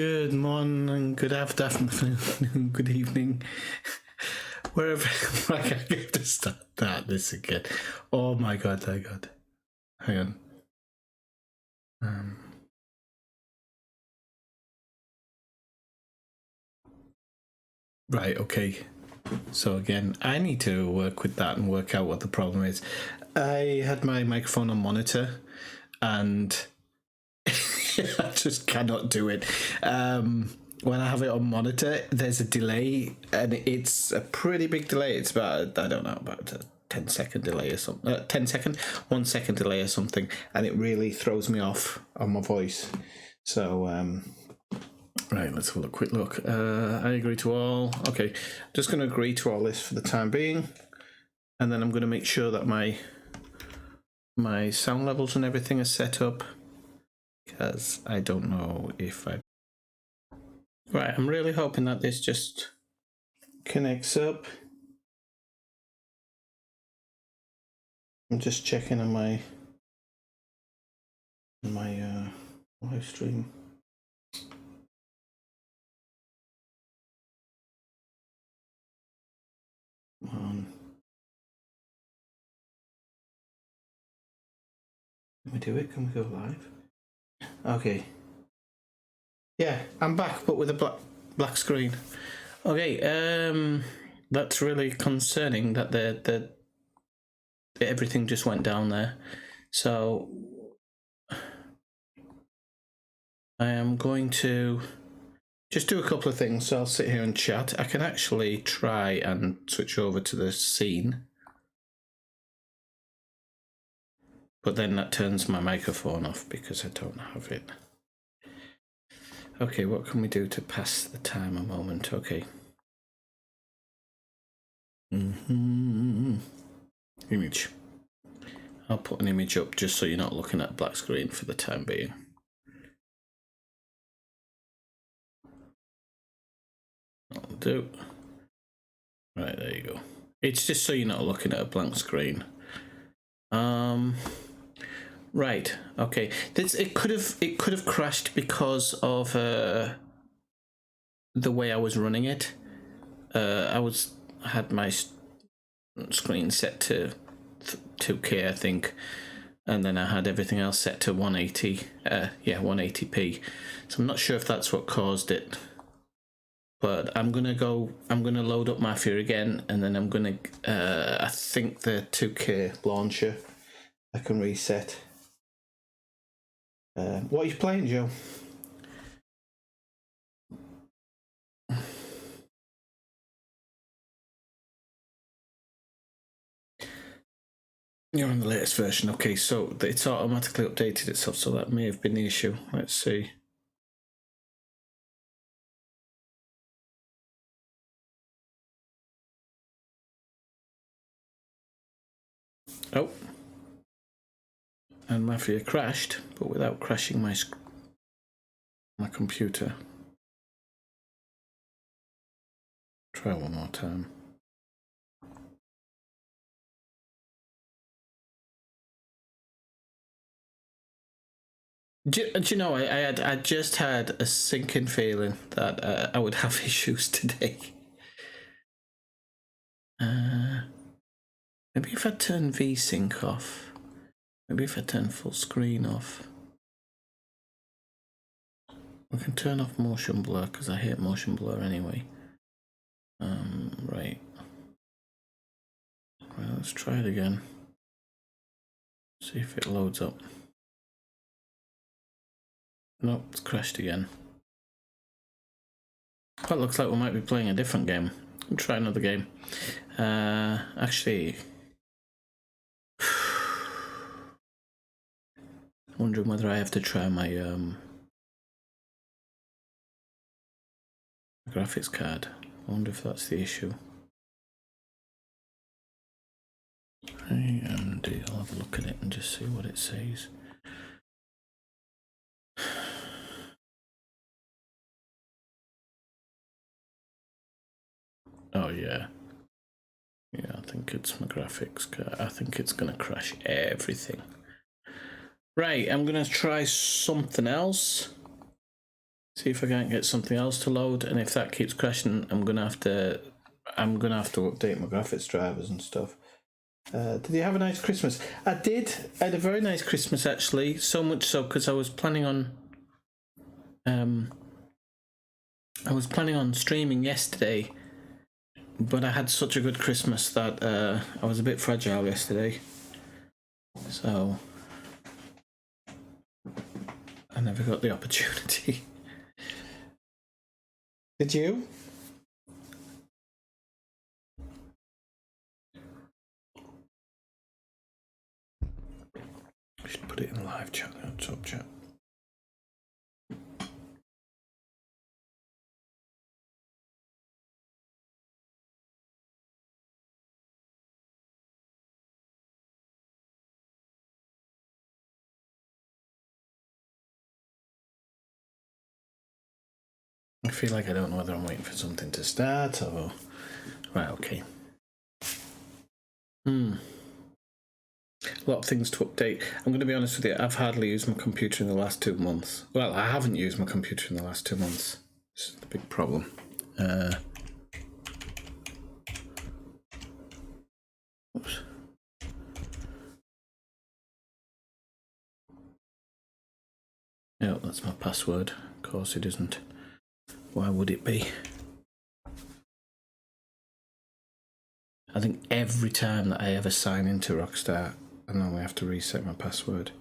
Good morning, good afternoon, good evening, wherever. I have to start this again. Oh my god, hang on. Right, okay. So again, I need to work with that and work out what the problem is. I had my microphone on monitor, and I just cannot do it. When I have it on monitor, there's a delay, and it's a pretty big delay. It's about, I don't know, about a 10-second delay or something. 1 second delay or something, and it really throws me off on my voice. So, right, let's have a quick look. I agree to all. Okay, just going to agree to all this for the time being, and then I'm going to make sure that my sound levels and everything are set up, because I don't know if I... Right, I'm really hoping that this just connects up. I'm just checking on my live stream. Come on. Can we do it? Can we go live? Okay. Yeah, I'm back, but with a black screen. Okay, that's really concerning that the everything just went down there. So I am going to just do a couple of things. So I'll sit here and chat. I can actually try and switch over to the scene, but then that turns my microphone off because I don't have it. Okay, what can we do to pass the time a moment? Okay. Image. I'll put an image up just so you're not looking at black screen for the time being. That'll do. Right, there you go. It's just so you're not looking at a blank screen. Right, okay. It could have crashed because of the way I was running it. I had my screen set to 2K, I think, and then I had everything else set to 180. 180p. So I'm not sure if that's what caused it. But I'm gonna load up Mafia again, and then I'm gonna I think the 2K launcher I can reset. What are you playing, Joe? You're on the latest version. Okay, so it's automatically updated itself, so that may have been the issue. Let's see. Oh. And Mafia crashed, but without crashing my computer. Try one more time. Do you know, I just had a sinking feeling that I would have issues today. Maybe if I turn VSync off. Maybe if I turn full screen off. We can turn off motion blur, because I hate motion blur anyway. Right. Well, let's try it again. See if it loads up. Nope, it's crashed again. That looks like we might be playing a different game. We'll try another game. Actually, wondering whether I have to try my graphics card. I wonder if that's the issue. And I'll have a look at it and just see what it says. Oh yeah. Yeah, I think it's my graphics card. I think it's gonna crash everything. Right, I'm gonna try something else. See if I can't get something else to load, and if that keeps crashing, I'm gonna have to update my graphics drivers and stuff. Did you have a nice Christmas? I did. I had a very nice Christmas actually. So much so because I was planning on streaming yesterday, but I had such a good Christmas that I was a bit fragile yesterday. So I never got the opportunity. Did you? I should put it in live chat, not sub chat. I feel like I don't know whether I'm waiting for something to start or... Right, okay. A lot of things to update. I'm going to be honest with you, I've hardly used my computer in the last 2 months. Well, I haven't used my computer in the last 2 months. This is the big problem. Oops. Yeah, that's my password. Of course it isn't. Why would it be? I think every time that I ever sign into Rockstar, I normally have to reset my password.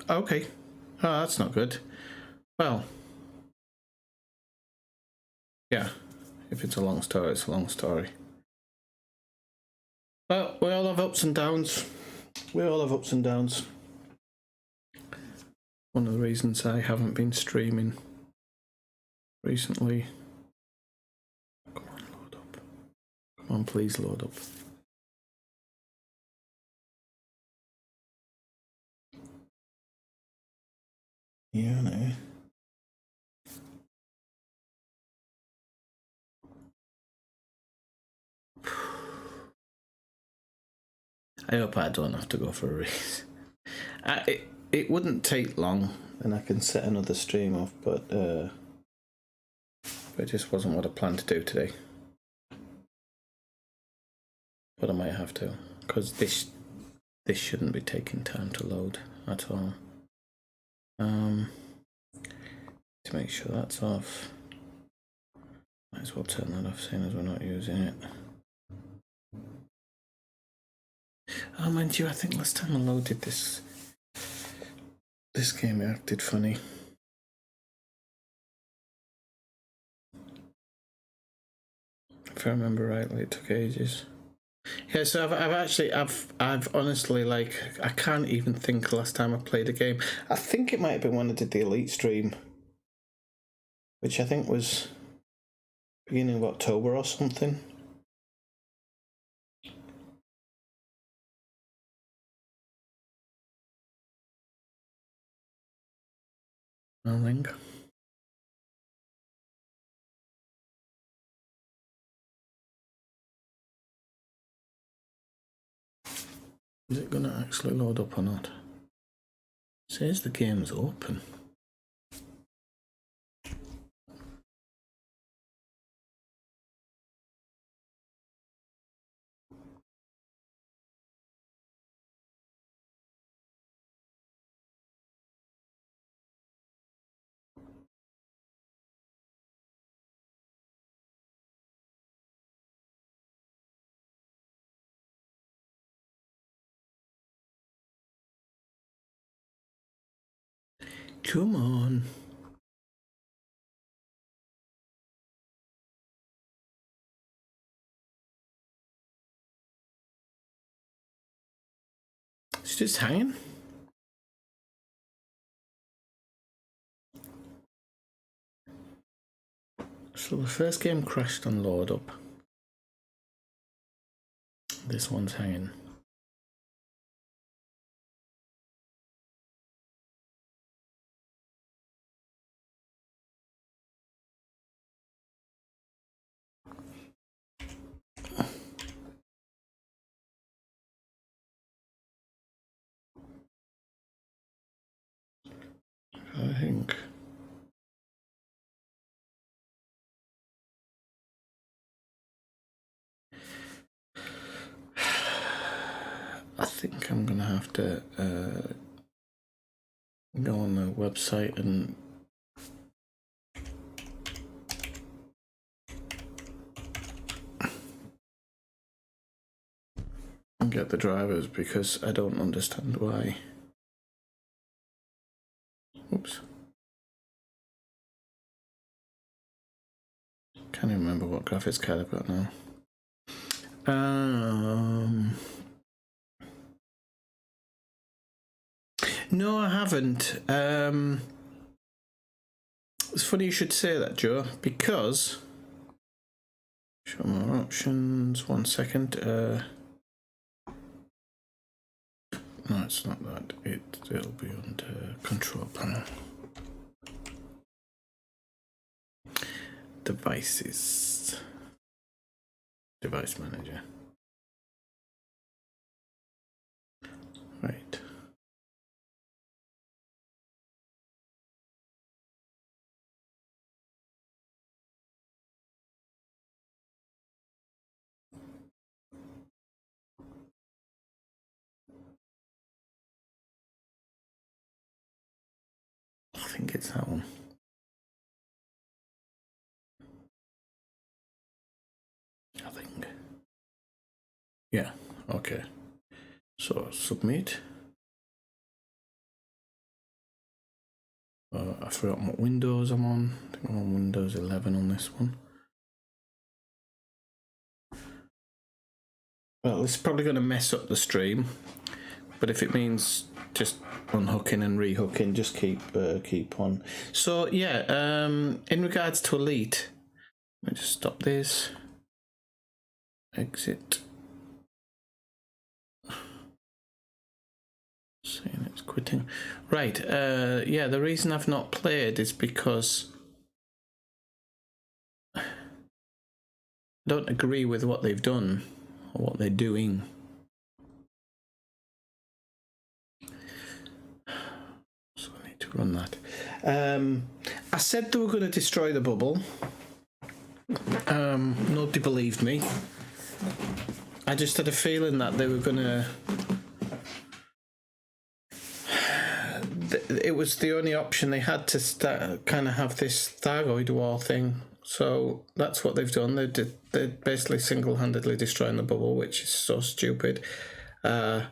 Okay. Oh, that's not good. Well, yeah. If it's a long story, it's a long story. Well, we all have ups and downs. We all have ups and downs. One of the reasons I haven't been streaming recently. Come on, load up. Come on, please load up. Yeah, no. I hope I don't have to go for a race. It wouldn't take long, and I can set another stream off, but it just wasn't what I planned to do today. But I might have to, because this shouldn't be taking time to load at all. To make sure that's off, might as well turn that off, seeing as we're not using it. Oh, mind you, I think last time I loaded this game, it acted funny. If I remember rightly, it took ages. Yeah, so I've honestly, like, I can't even think the last time I played a game. I think it might have been when I did the Elite stream, which I think was beginning of October or something. I think. Is it going to actually load up or not? It says the game's open. Come on. It's just hanging. So the first game crashed on load up. This one's hanging. think. I think I'm gonna have to go on the website and get the drivers, because I don't understand why. Oops. Can't even remember what graphics card I've got now. No, I haven't. It's funny you should say that, Joe, because show more options. 1 second. No, it's not that. It'll be under control panel. Devices. Device manager. Right. I think it's that one. I think. Yeah, okay. So submit. I forgot what Windows I'm on. I think I'm on Windows 11 on this one. Well, it's probably going to mess up the stream, but if it means just unhooking and rehooking, just keep on. So yeah, in regards to Elite, let me just stop this. Exit. Saying it's quitting. Right. Yeah, the reason I've not played is because I don't agree with what they've done or what they're doing. So I need to run that. I said they were going to destroy the bubble. Nobody believed me. I just had a feeling that they were going to... It was the only option they had to start, kind of have this Thargoid war thing. So that's what they've done. They're basically single-handedly destroying the bubble, which is so stupid. I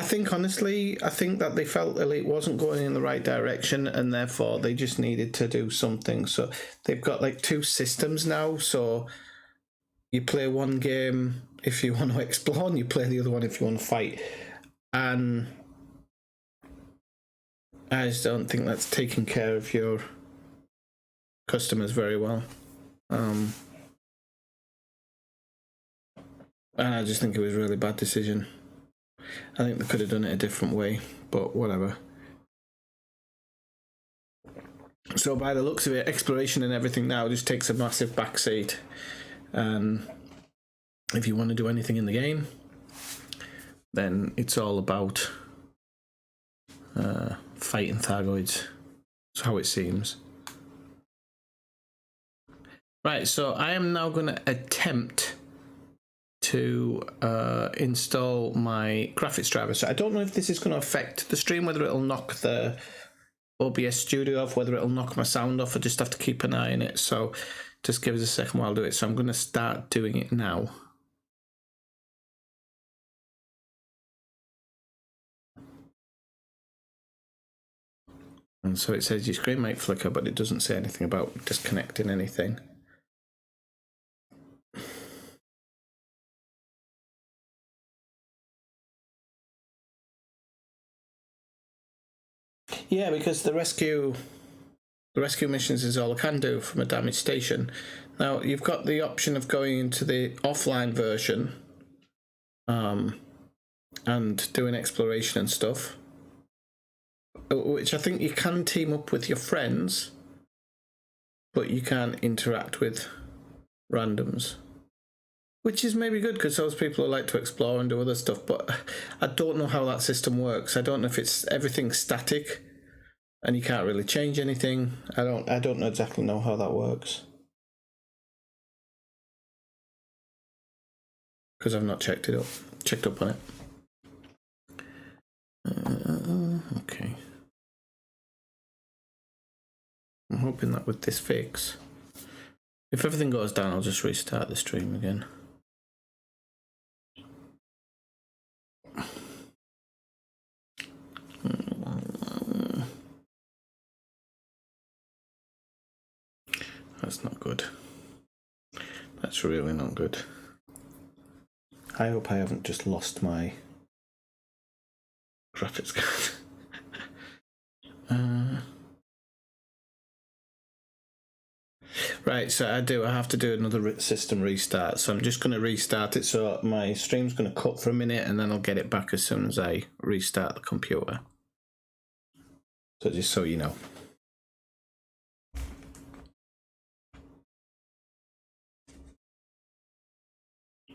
think, honestly, that they felt Elite wasn't going in the right direction, and therefore they just needed to do something. So they've got like 2 systems now. So you play one game if you want to explore, and you play the other one if you want to fight. And I just don't think that's taking care of your customers very well. And I just think it was a really bad decision. I think they could have done it a different way, but whatever. So by the looks of it, exploration and everything now just takes a massive backseat. And if you want to do anything in the game, then it's all about fighting Thargoids. That's how it seems. Right, so I am now going to attempt to install my graphics driver. So I don't know if this is going to affect the stream, whether it'll knock the OBS Studio off, whether it'll knock my sound off. I just have to keep an eye on it. So just give us a second while I do it. So I'm going to start doing it now. And so it says your screen might flicker, but it doesn't say anything about disconnecting anything. Yeah, because the rescue missions is all I can do from a damaged station. Now, you've got the option of going into the offline version and doing exploration and stuff, which I think you can team up with your friends, but you can't interact with randoms, which is maybe good because those people who like to explore and do other stuff, but I don't know how that system works. I don't know if it's everything static and you can't really change anything. I don't exactly know how that works, because I've not checked up on it. Okay. I'm hoping that with this fix, if everything goes down, I'll just restart the stream again. That's not good. That's really not good. I hope I haven't just lost my graphics card. Right, so I have to do another system restart. So I'm just going to restart it. So my stream's going to cut for a minute, and then I'll get it back as soon as I restart the computer. So just so you know.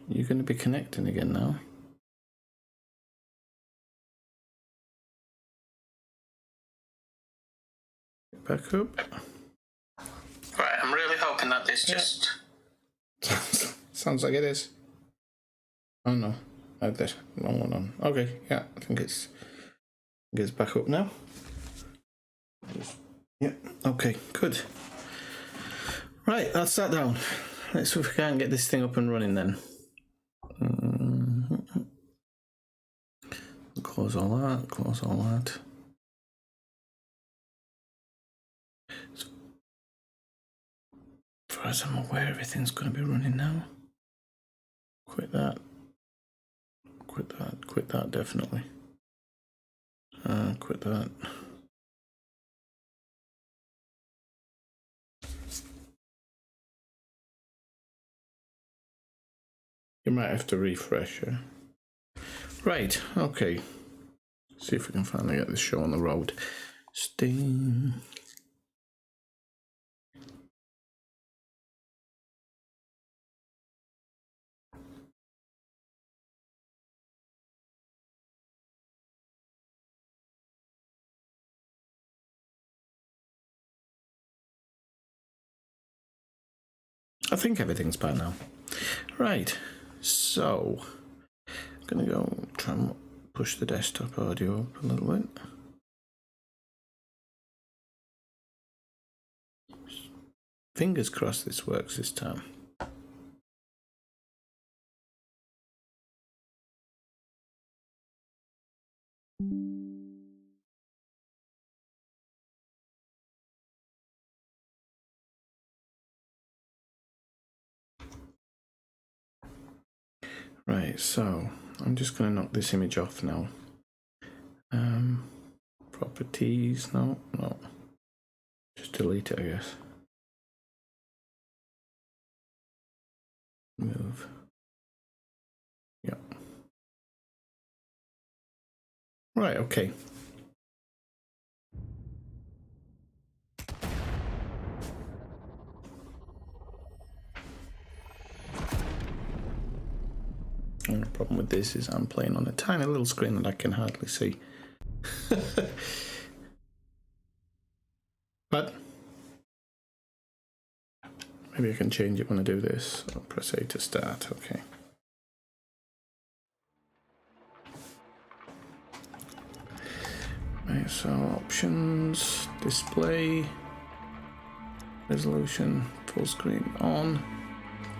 You're going to be connecting again now. Back up. Right, I'm really hoping that this just... Sounds like it is. Oh no, I had this wrong one on. Okay, yeah, I think it's back up now. Yeah, okay, good. Right, that's that down. Let's see if we can get this thing up and running then. Close all that, close all that. As far as I'm aware, everything's going to be running now. Quit that. Quit that. Quit that, definitely. Quit that. You might have to refresh her. Right, okay. See if we can finally get this show on the road. Steam. I think everything's back now. Right, so I'm gonna go try and push the desktop audio up a little bit. Fingers crossed this works this time. Right, so I'm just going to knock this image off now. Properties, no. Just delete it, I guess. Move. Yep. Right, okay. And the problem with this is I'm playing on a tiny little screen that I can hardly see. But maybe I can change it when I do this. I'll press A to start, okay. Right, so options, display, resolution, full screen on.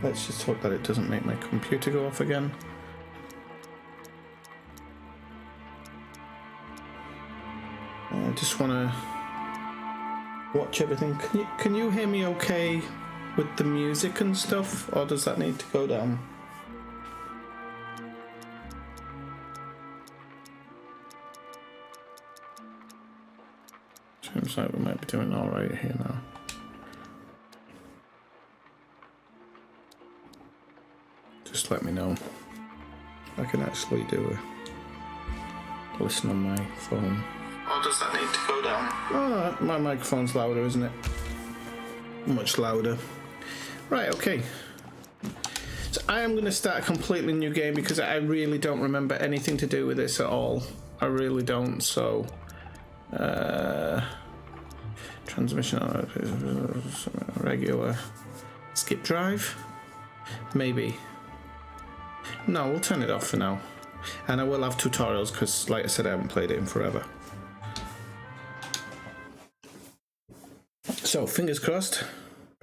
Let's just hope that it doesn't make my computer go off again. I just want to watch everything. Can you hear me okay with the music and stuff, or does that need to go down? Seems like we might be doing all right here now. Just let me know. I can actually do a listen on my phone. Or does that need to go down? Oh, my microphone's louder, isn't it? Much louder. Right, okay. So I am going to start a completely new game because I really don't remember anything to do with this at all. I really don't, so... Transmission regular. Skip drive? Maybe. No, we'll turn it off for now. And I will have tutorials because, like I said, I haven't played it in forever. So, fingers crossed,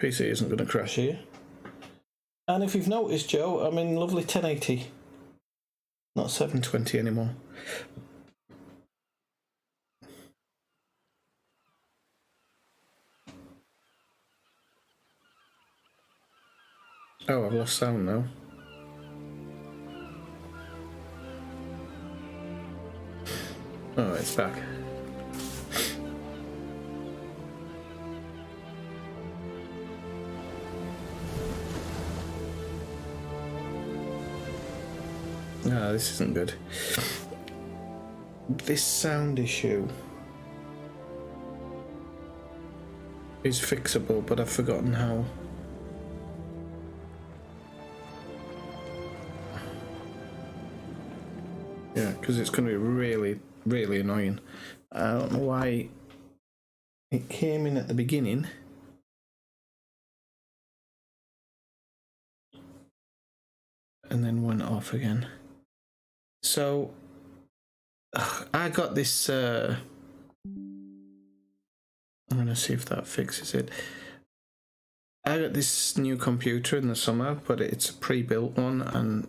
PC isn't going to crash here. And if you've noticed, Joe, I'm in lovely 1080. Not 720 anymore. Oh, I've lost sound now. Oh, it's back. Ah, this isn't good. This sound issue is fixable, but I've forgotten how. Yeah, because it's going to be really, really annoying. I don't know why it came in at the beginning. And then went off again. So, I got this, I'm going to see if that fixes it. I got this new computer in the summer, but it's a pre-built one, and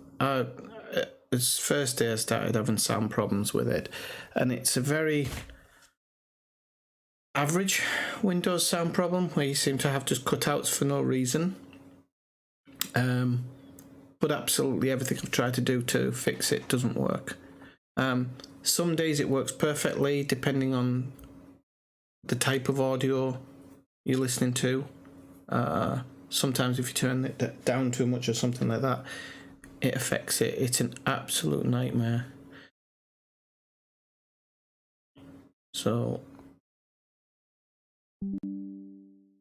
it's first day I started having sound problems with it, and it's a very average Windows sound problem where you seem to have just cutouts for no reason. But absolutely everything I've tried to do to fix it doesn't work. Some days it works perfectly depending on the type of audio you're listening to. Sometimes if you turn it down too much or something like that, it affects it. It's an absolute nightmare. So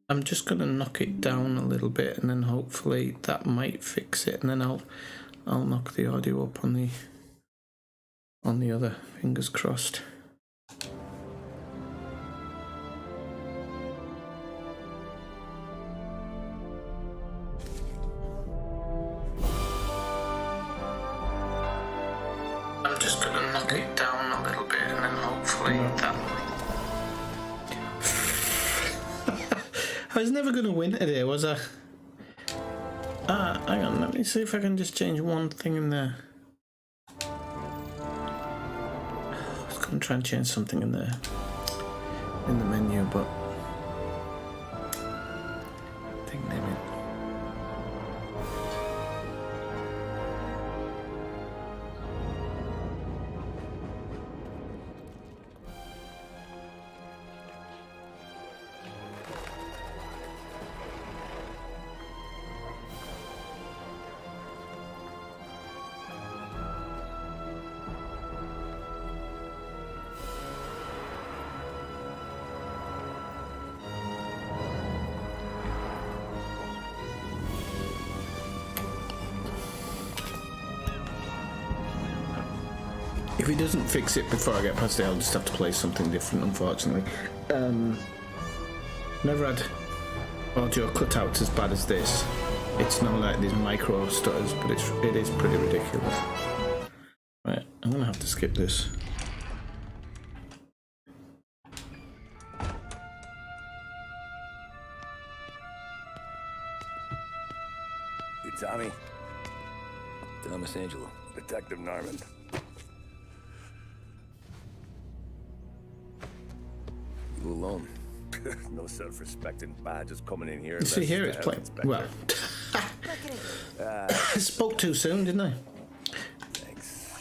I'm just going to knock it down a little bit, and then hopefully that might fix it, and then I'll knock the audio up on the other. Fingers crossed. I'm just going to knock it down a little bit, and then hopefully that. I was never going to win today, was I? Hang on, let me see if I can just change one thing in there. I was going to try and change something in there, in the menu, but thing name it. If he doesn't fix it before I get past it, I'll just have to play something different, unfortunately. Never had audio cutouts as bad as this. It's not like these micro stutters, but it is pretty ridiculous. Right, I'm gonna have to skip this. You Tommy? Thomas Angelo. Detective Norman. You alone? No self-respecting badges coming in here. See, here it's playing. Well, I spoke too soon, didn't I? Thanks.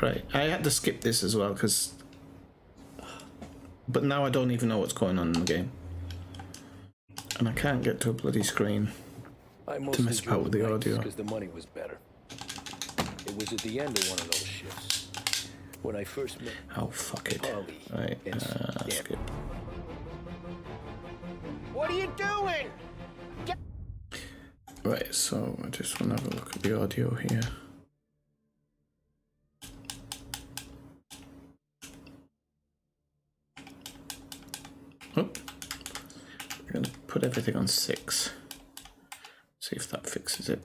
Right, I had to skip this as well, because... But now I don't even know what's going on in the game. And I can't get to a bloody screen to mess about with the audio. Because the money was better. It was at the end of one of those shifts. When I first met... Oh, fuck it. Right, skip. What are you doing? Right, so I just want to have a look at the audio here. put everything on 6. See if that fixes it.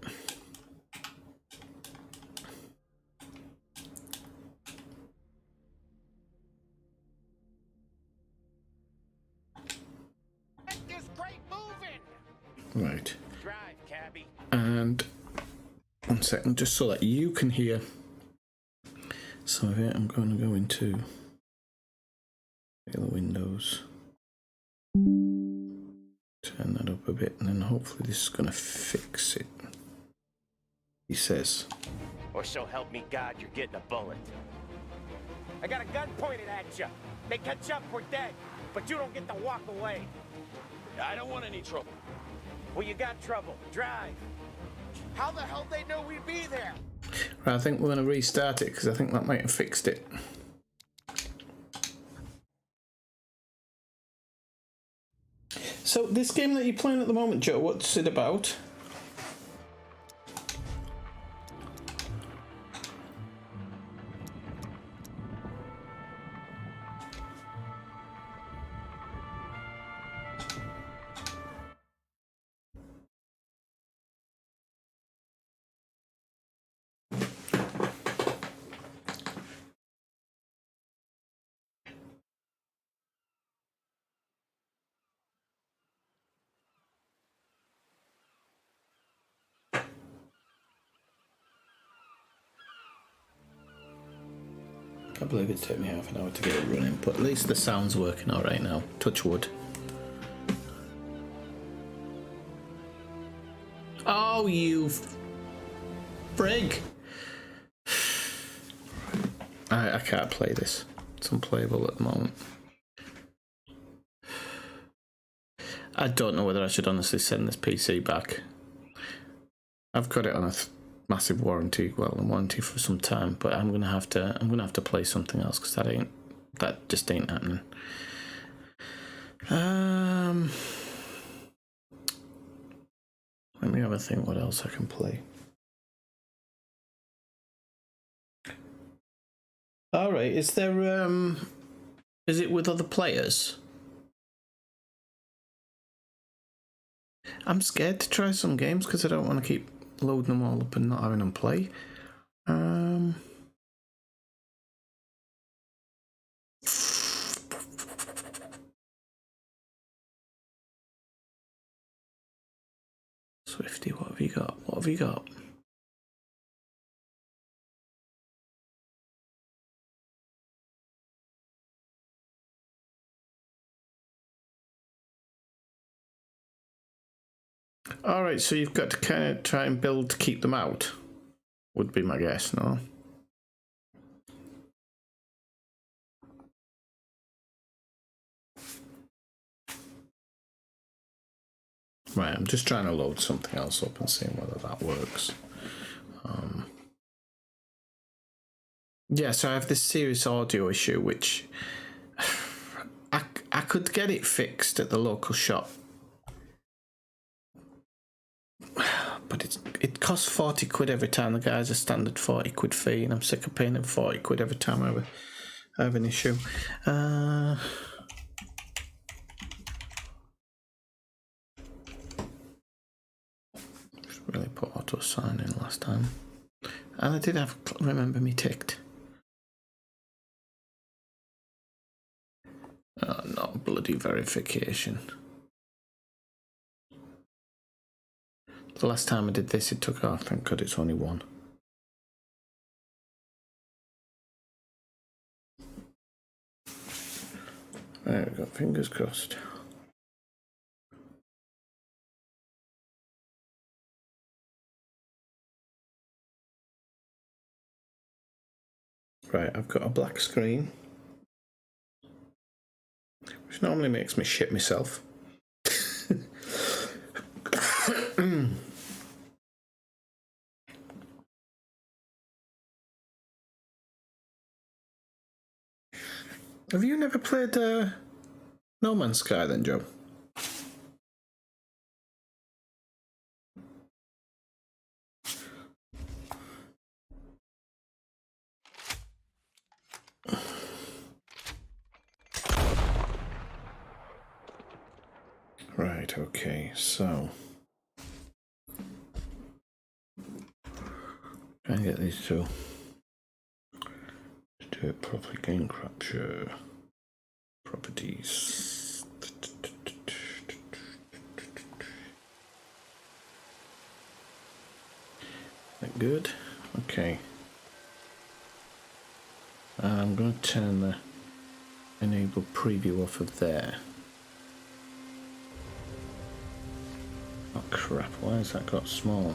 Get this crate moving. Right. Drive, cabbie. And 1 second, just so that you can hear some of it, I'm going to go into the windows. Turn that up a bit, and then hopefully this is going to fix it. He says. Or so help me God, you're getting a bullet. I got a gun pointed at you. They catch up, we're dead. But you don't get to walk away. I don't want any trouble. Well, you got trouble. Drive. How the hell they know we'd be there? Right, I think we're going to restart it because I think that might have fixed it. So this game that you're playing at the moment, Joe, what's it about? I believe it took me half an hour to get it running, but at least the sound's working all right now. Touch wood. Oh, you frig! I can't play this. It's unplayable at the moment. I don't know whether I should honestly send this PC back. I've got it on a massive warranty, well, a warranty for some time, but I'm gonna have to play something else because that just ain't happening. Let me have a think what else I can play. All right, is it with other players? I'm scared to try some games because I don't want to keep loading them all up and not having them play. Swifty, what have you got? What have you got? Alright, so you've got to kind of try and build to keep them out, would be my guess, no? Right, I'm just trying to load something else up and seeing whether that works. Yeah, so I have this serious audio issue, which I could get it fixed at the local shop. But it costs 40 quid every time. The guy's a standard 40 quid fee, and I'm sick of paying him 40 quid every time I have an issue. Just really put auto sign in last time. And I did have remember me ticked. Oh, not bloody verification. The last time I did this, it took off. Thank God it's only one. There we go. Fingers crossed. Right, I've got a black screen, which normally makes me shit myself. Have you never played No Man's Sky then, Joe? Right. Right, okay, so try and get these two to do it properly. Game capture properties. That good? Okay. I'm going to turn the enable preview off of there. Oh crap, why has that got small?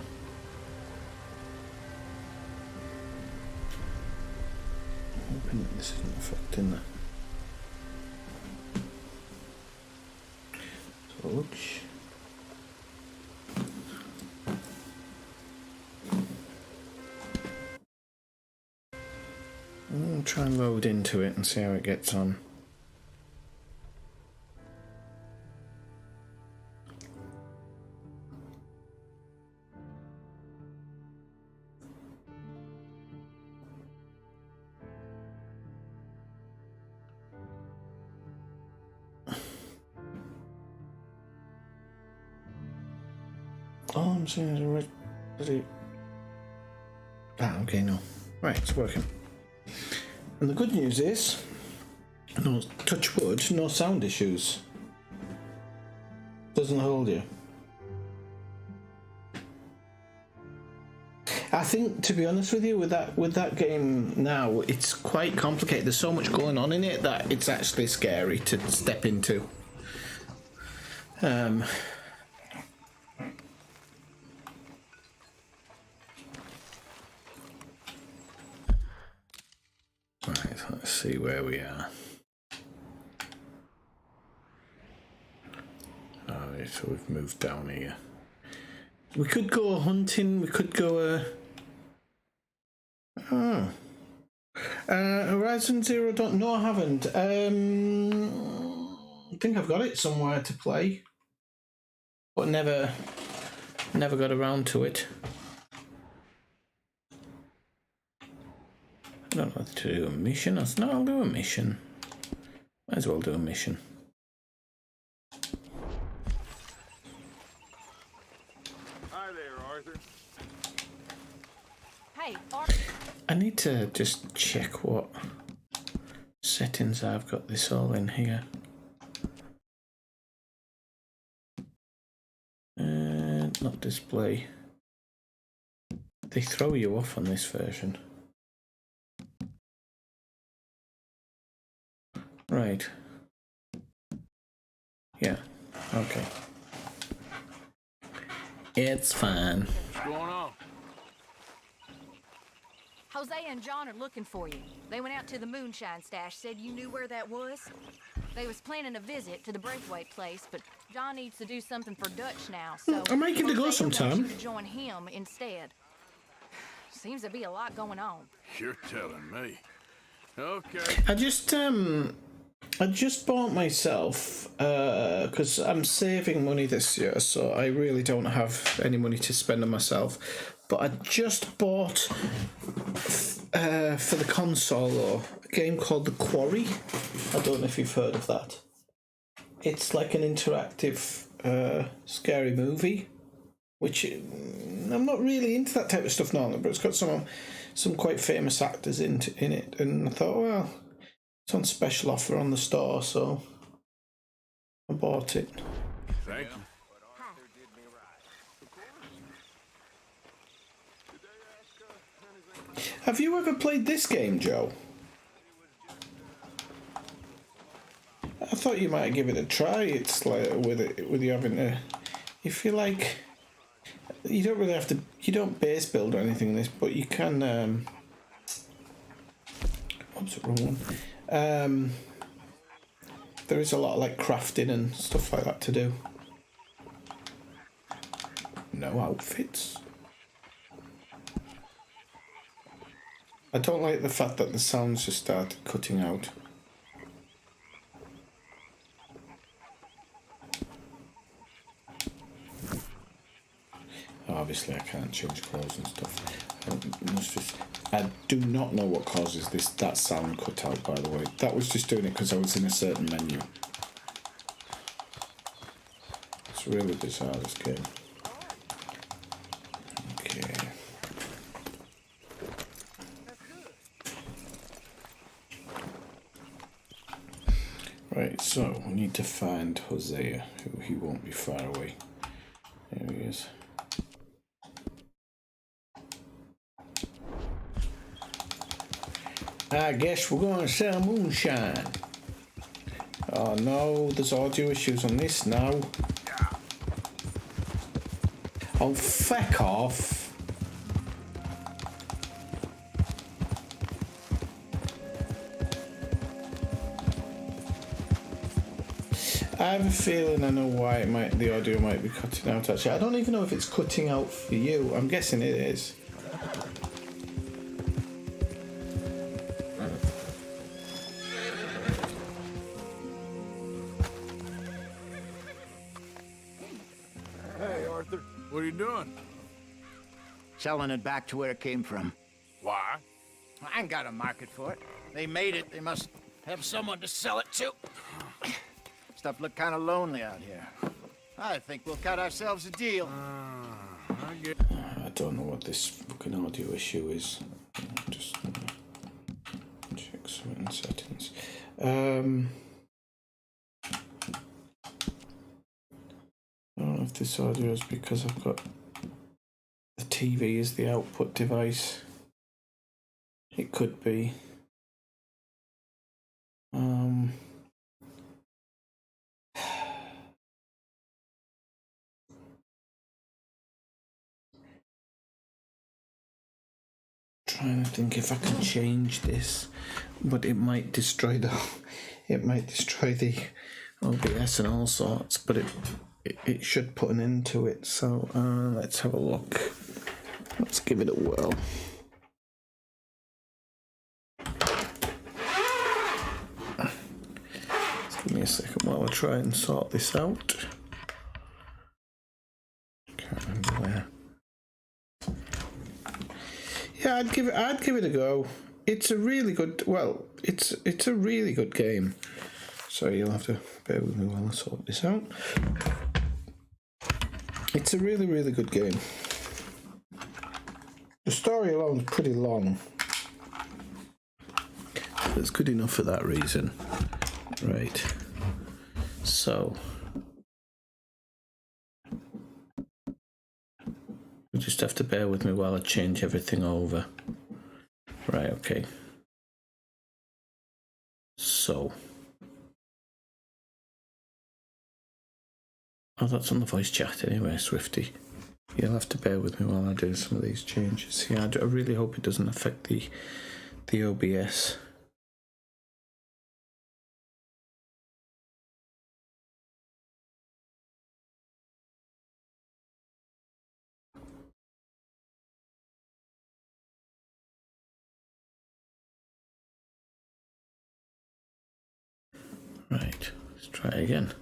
I'm hoping that this isn't affecting the touch. I'll try and load into it and see how it gets on. Oh, I'm seeing it already. Ah, okay, no. Right, it's working. And the good news is, no, touch wood, no sound issues. Doesn't hold you. I think, to be honest with you, with that game now, it's quite complicated. There's so much going on in it that it's actually scary to step into. Right, let's see where we are. Alright, so we've moved down here. We could go hunting, we could go... Horizon Zero Dawn. No, I haven't. I think I've got it somewhere to play, but never got around to it. I don't know whether to do a mission. No, I'll do a mission. Might as well do a mission. Hi there, Arthur. Hey, Arthur. I need to just check what settings I've got this all in here. Not display. They throw you off on this version. Right. Yeah. Okay. It's fine. What's going on? Jose and John are looking for you. They went out to the moonshine stash, said you knew where that was. They was planning a visit to the breakaway place, but John needs to do something for Dutch now, so I'm making to go Jose wants sometime. you to join him instead. Seems to be a lot going on. You're telling me. Okay. I just bought myself because I'm saving money this year, so I really don't have any money to spend on myself. But I just bought for the console a game called The Quarry. I don't know if you've heard of that. It's like an interactive scary movie, which I'm not really into that type of stuff normally, but it's got some quite famous actors in it, and I thought, well, it's on special offer on the store, so I bought it. Thank you. Have you ever played this game, Joe? I thought you might give it a try. It's like with you having to, if you like, you don't really have to. You don't base build or anything in this, but you can. Oops, wrong one. There is a lot of like crafting and stuff like that to do. No outfits. I don't like the fact that the sounds just started cutting out. Obviously I can't change clothes and stuff. I do not know what causes that sound cut out, by the way. That was just doing it because I was in a certain menu. It's really bizarre, this game. Okay. Right, so we need to find Hosea, who he won't be far away. There he is. I guess we're going to sell moonshine. Oh no, there's audio issues on this now. Oh, feck off. I have a feeling I know why the audio might be cutting out actually. I don't even know if it's cutting out for you. I'm guessing it is. Hey, Arthur. What are you doing? Selling it back to where it came from. Why? I ain't got a market for it. They made it. They must have someone to sell it to. Stuff look kind of lonely out here. I think we'll cut ourselves a deal. I don't know what this fucking audio issue is. Just check certain settings. I don't know if this audio is because I've got the TV as the output device. It could be. Trying to think if I can change this, but it might destroy the OBS and all sorts. But it should put an end to it. So let's have a look. Let's give it a whirl. Just give me a second while I try and sort this out. Can't remember where. Yeah, I'd give it a go. It's a really good. Well, it's a really good game. So you'll have to bear with me while I sort this out. It's a really, really good game. The story alone is pretty long. It's good enough for that reason. Right. So. You just have to bear with me while I change everything over. Right, okay. So. Oh, that's on the voice chat anyway, Swifty. You'll have to bear with me while I do some of these changes. Yeah, I really hope it doesn't affect the OBS. Right, let's try again.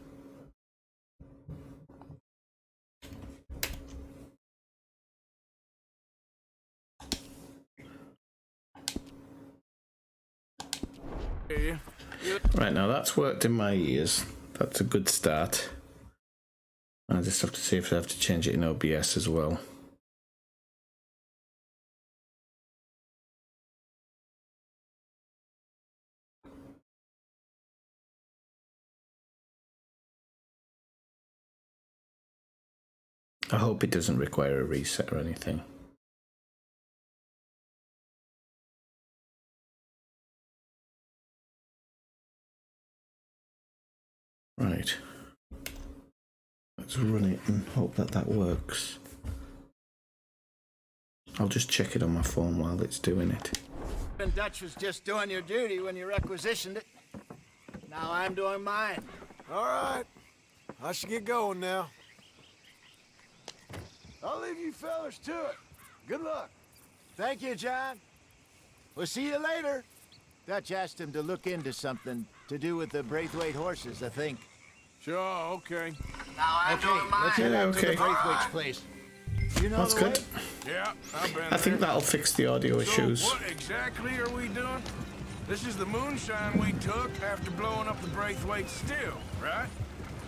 Right, now that's worked in my ears. That's a good start. I just have to see if I have to change it in OBS as well. I hope it doesn't require a reset or anything. Right. Let's run it and hope that works. I'll just check it on my phone while it's doing it. And Dutch was just doing your duty when you requisitioned it. Now I'm doing mine. All right. I should get going now. I'll leave you fellas to it. Good luck. Thank you, John. We'll see you later. Dutch asked him to look into something to do with the Braithwaite horses, I think. Sure, okay. Now I'm doing mine. Let's head out to the okay. Braithwaite's place. You know That's the good. way? Yeah, I've been I think there. that'll fix the audio issues. So what exactly are we doing? This is the moonshine we took after blowing up the Braithwaite still, right?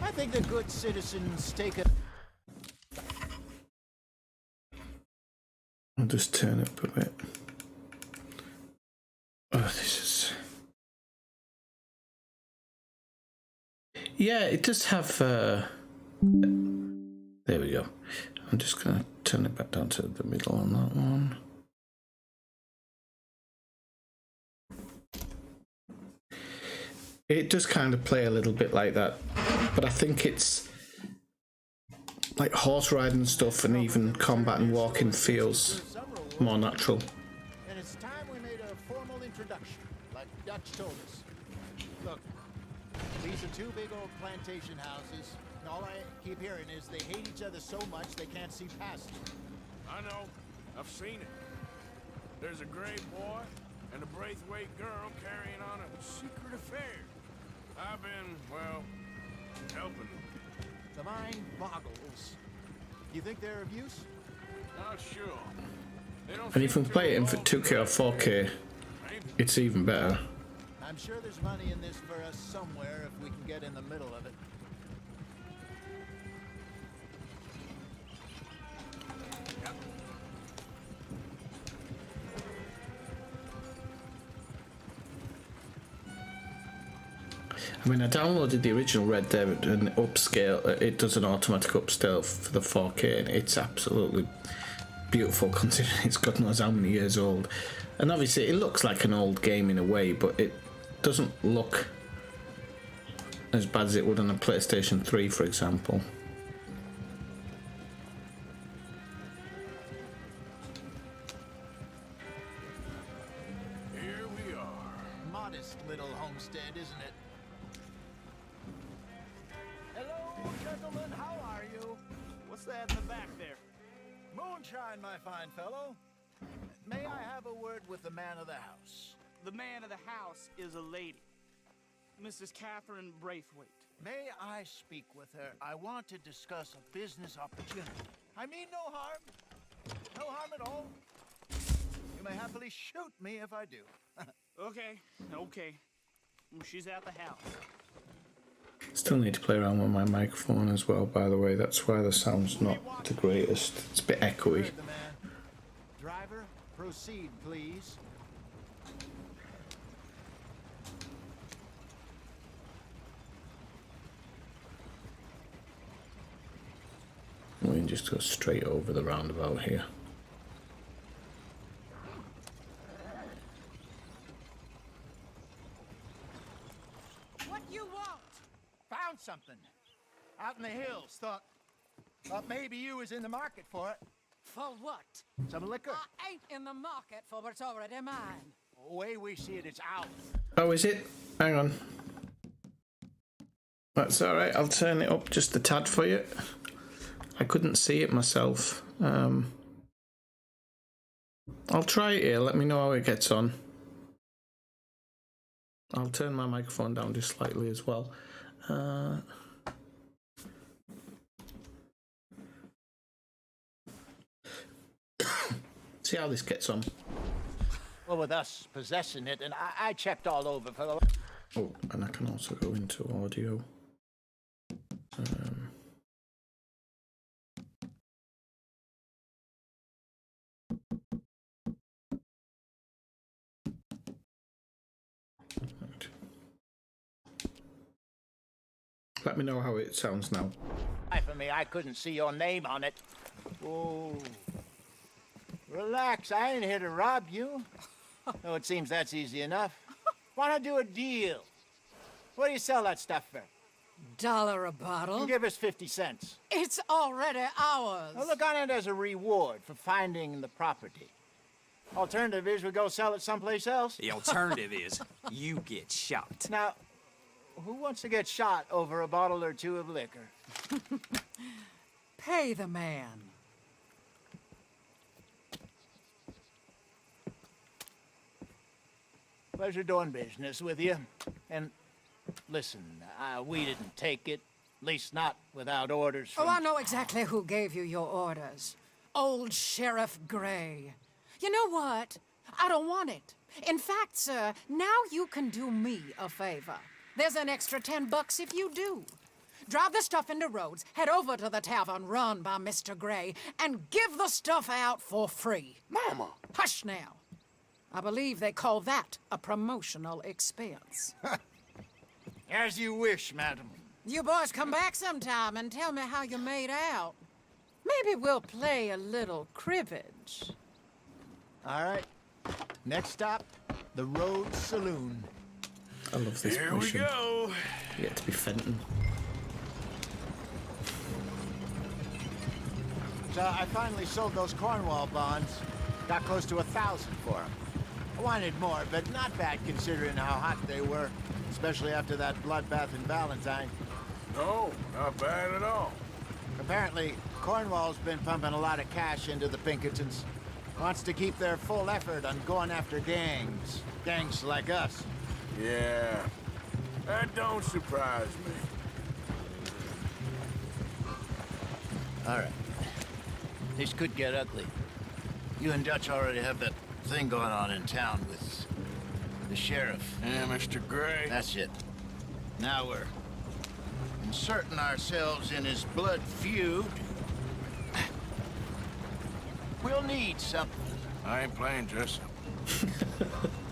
I think the good citizens take a... I'll just turn it up a bit. Oh, this is... Yeah, it does have... There we go. I'm just going to turn it back down to the middle on that one. It does kind of play a little bit like that, but I think it's like horse riding stuff, and even combat and walking feels more natural. And it's time we made a formal introduction, like Dutch told us. Look, these are two big old plantation houses, and all I keep hearing is they hate each other so much they can't see past it. I know. I've seen it. There's a gray boy and a Braithwaite girl carrying on a secret affair. I've been, well, helping them. The mind boggles. You think they're of use? Not sure. They don't And if you seem can play it in for too 2K or 4K, it's even better. I'm sure there's money in this for us somewhere if we can get in the middle of it. I mean, I downloaded the original Red Dead and upscale. It does an automatic upscale for the 4K, and it's absolutely beautiful considering it's God knows how many years old. And obviously, it looks like an old game in a way, but it doesn't look as bad as it would on a PlayStation 3, for example. Here we are. Modest little homestead, isn't it? Hello, gentlemen. How are you? What's that in the back there? Moonshine, my fine fellow. May I have a word with the man of the house? The man of the house is a lady, Mrs. Catherine Braithwaite. May I speak with her? I want to discuss a business opportunity. I mean no harm. No harm at all. You may happily shoot me if I do. Okay. Well, she's at the house. Still need to play around with my microphone as well, by the way. That's why the sound's not the greatest. It's a bit echoey. Heard the man. Driver, proceed, please. We can just go straight over the roundabout here. What you want? Found something. Out in the hills. Thought maybe you was in the market for it. For what? Some liquor. I ain't in the market for what's already mine. The way we see it, it's ours. Oh, is it? Hang on. That's alright, I'll turn it up just a tad for you. I couldn't see it myself. I'll try it here, let me know how it gets on. I'll turn my microphone down just slightly as well. See how this gets on. Well, with us possessing it, and I checked all over for the... Oh, and I can also go into audio. Right. Let me know how it sounds now. For me, I couldn't see your name on it. Oh. Relax, I ain't here to rob you. No, it seems that's easy enough. Why not do a deal? What do you sell that stuff for? $1 a bottle? Give us 50 cents. It's already ours. Well, look on it as a reward for finding the property. Alternative is we go sell it someplace else. The alternative is you get shot. Now, who wants to get shot over a bottle or two of liquor? Pay the man. Pleasure doing business with you. And listen, we didn't take it. At least not without orders from... Oh, I know exactly who gave you your orders. Old Sheriff Gray. You know what? I don't want it. In fact, sir, now you can do me a favor. There's an extra $10 if you do. Drive the stuff into Rhodes, head over to the tavern run by Mr. Gray, and give the stuff out for free. Mama! Hush now. I believe they call that a promotional expense. As you wish, madam. You boys come back sometime and tell me how you made out. Maybe we'll play a little cribbage. All right. Next stop, the Rhodes Saloon. I love this Here mission. we go. You get to be Fenton. So I finally sold those Cornwall bonds. Got close to 1,000 for them. I wanted more, but not bad considering how hot they were, especially after that bloodbath in Valentine. No, not bad at all. Apparently, Cornwall's been pumping a lot of cash into the Pinkertons. Wants to keep their full effort on going after gangs. Gangs like us. Yeah, that don't surprise me. All right. This could get ugly. You and Dutch already have that thing going on in town with the sheriff. Yeah, Mr. Gray. That's it. Now we're inserting ourselves in his blood feud. We'll need something. I ain't playing dress up.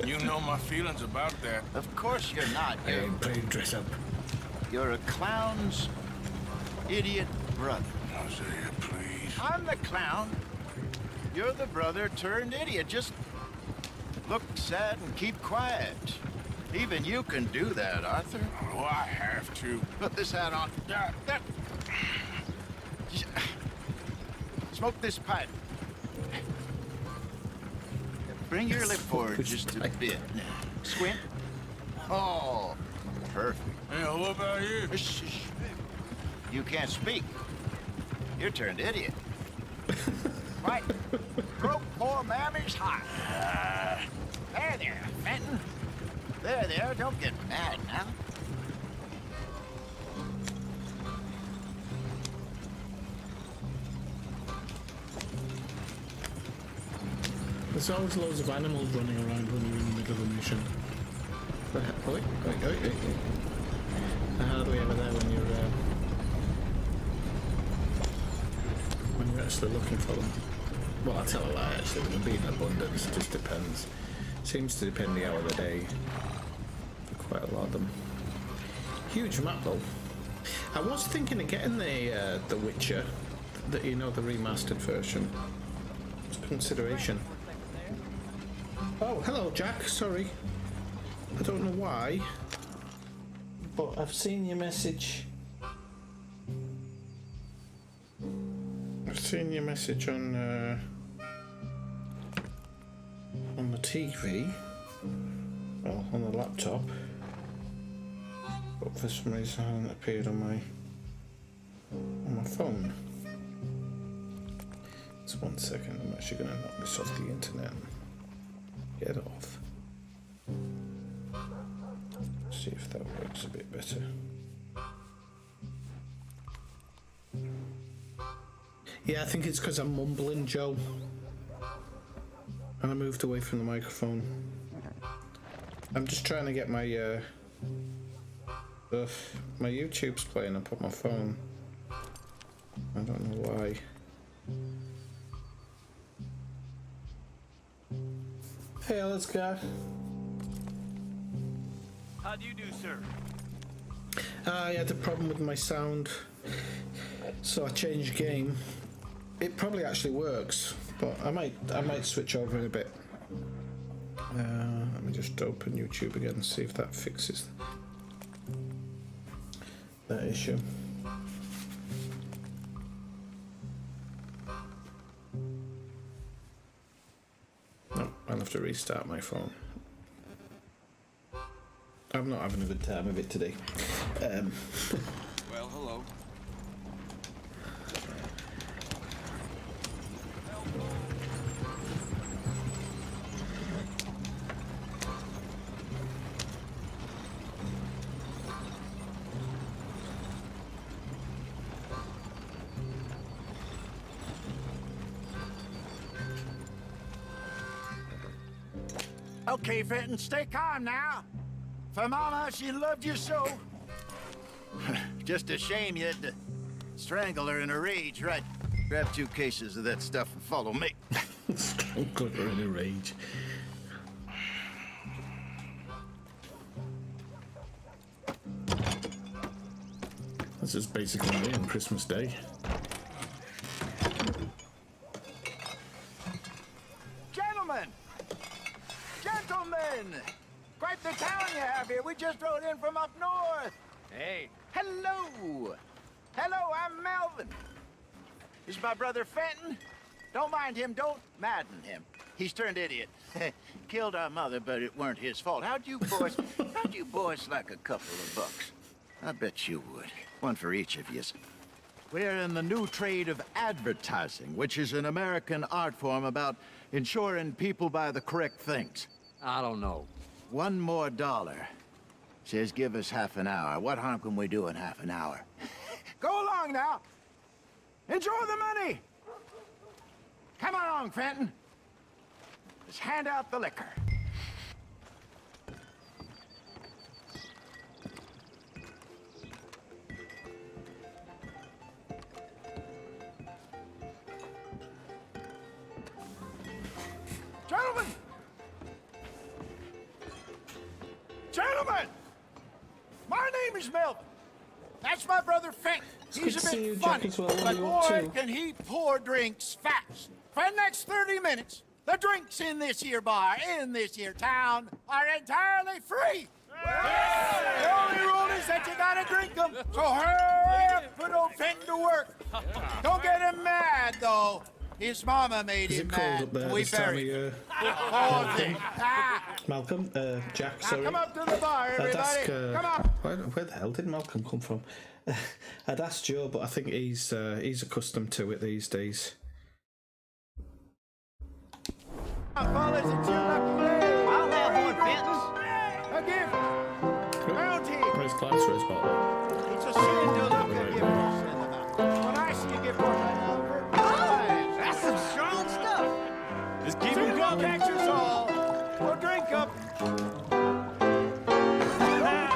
You know my feelings about that. Of course you're not. I ain't playing dress up. You're a clown's idiot brother. Hosea, please. I'm the clown. You're the brother turned idiot. Just look sad and keep quiet. Even you can do that, Arthur. Oh, I have to. Put this hat on. Smoke this pipe. Bring your lip forward just a bit. Squint. Oh, perfect. Yeah, what about you? Shh, shh. You can't speak. You're turned idiot. Right. Broke poor mammy's heart. There, Fenton. There, don't get mad now. There's always loads of animals running around when you're in the middle of a mission. Wait. They're hardly ever there when you're actually looking for them. Well, I tell a lie, actually. They'll be in abundance. It just depends. Seems to depend the hour of the day. Quite a lot of them. Huge map, though. I was thinking of getting the Witcher, the remastered version. It's consideration. Oh, hello, Jack. Sorry. I don't know why, but I've seen your message. I've seen your message on the TV. Well, on the laptop. But for some reason, it hasn't appeared on my phone. Just 1 second. I'm actually going to knock this off the internet. Get it off. See if that works a bit better. Yeah, I think it's because I'm mumbling, Joe. And I moved away from the microphone. I'm just trying to get my my YouTube's playing up on my phone. I don't know why. Hey, let's go. How do you do, sir? I had a problem with my sound, so I changed game. It probably actually works, but I might switch over in a bit. Let me just open YouTube again and see if that fixes that issue. No, I'll have to restart my phone. I'm not having a good time of it today. Well, hello. Okay, Fenton, stay calm now. For Mama, she loved you so. Just a shame you had to strangle her in a rage, right? Grab 2 cases of that stuff and follow me. Strangle her in a rage. This is basically me on Christmas Day. Gentlemen! Gentlemen! Quite the town you have here. We just rode in from up north. Hey. Hello! Hello, I'm Melvin. This is my brother Fenton. Don't mind him, don't madden him. He's turned idiot. Killed our mother, but it weren't his fault. How'd you boys like a couple of bucks? I bet you would. One for each of yous. We're in the new trade of advertising, which is an American art form about ensuring people buy the correct things. I don't know. $1 more. Says give us half an hour. What harm can we do in half an hour? Go along now. Enjoy the money. Come along, Fenton. Let's hand out the liquor. Gentlemen! Gentlemen! My name is Melvin. That's my brother Fenton. He's a bit funny, but boy, can he pour drinks fast. For the next 30 minutes, the drinks in this here bar, in this here town, are entirely free. The only rule is that you gotta drink them. So hurry up, put old Fenton to work. Don't get him mad, though. His mama made him mad. We buried him. Poor thing. Malcolm, Jack, sorry. Come up to the bar, everybody. Come on. Where the hell did Malcolm come from? I'd asked Joe, but I think he's accustomed to it these days. Fellas, it's your lucky day. I'll have one, Fenton. A gift. Bounty. Where's glass for his bottle? It's a sin to look at gift horse in the mouth. When I see a gift horse, I know for That's some strong stuff. just keep them coming. Catch us all. We'll drink up.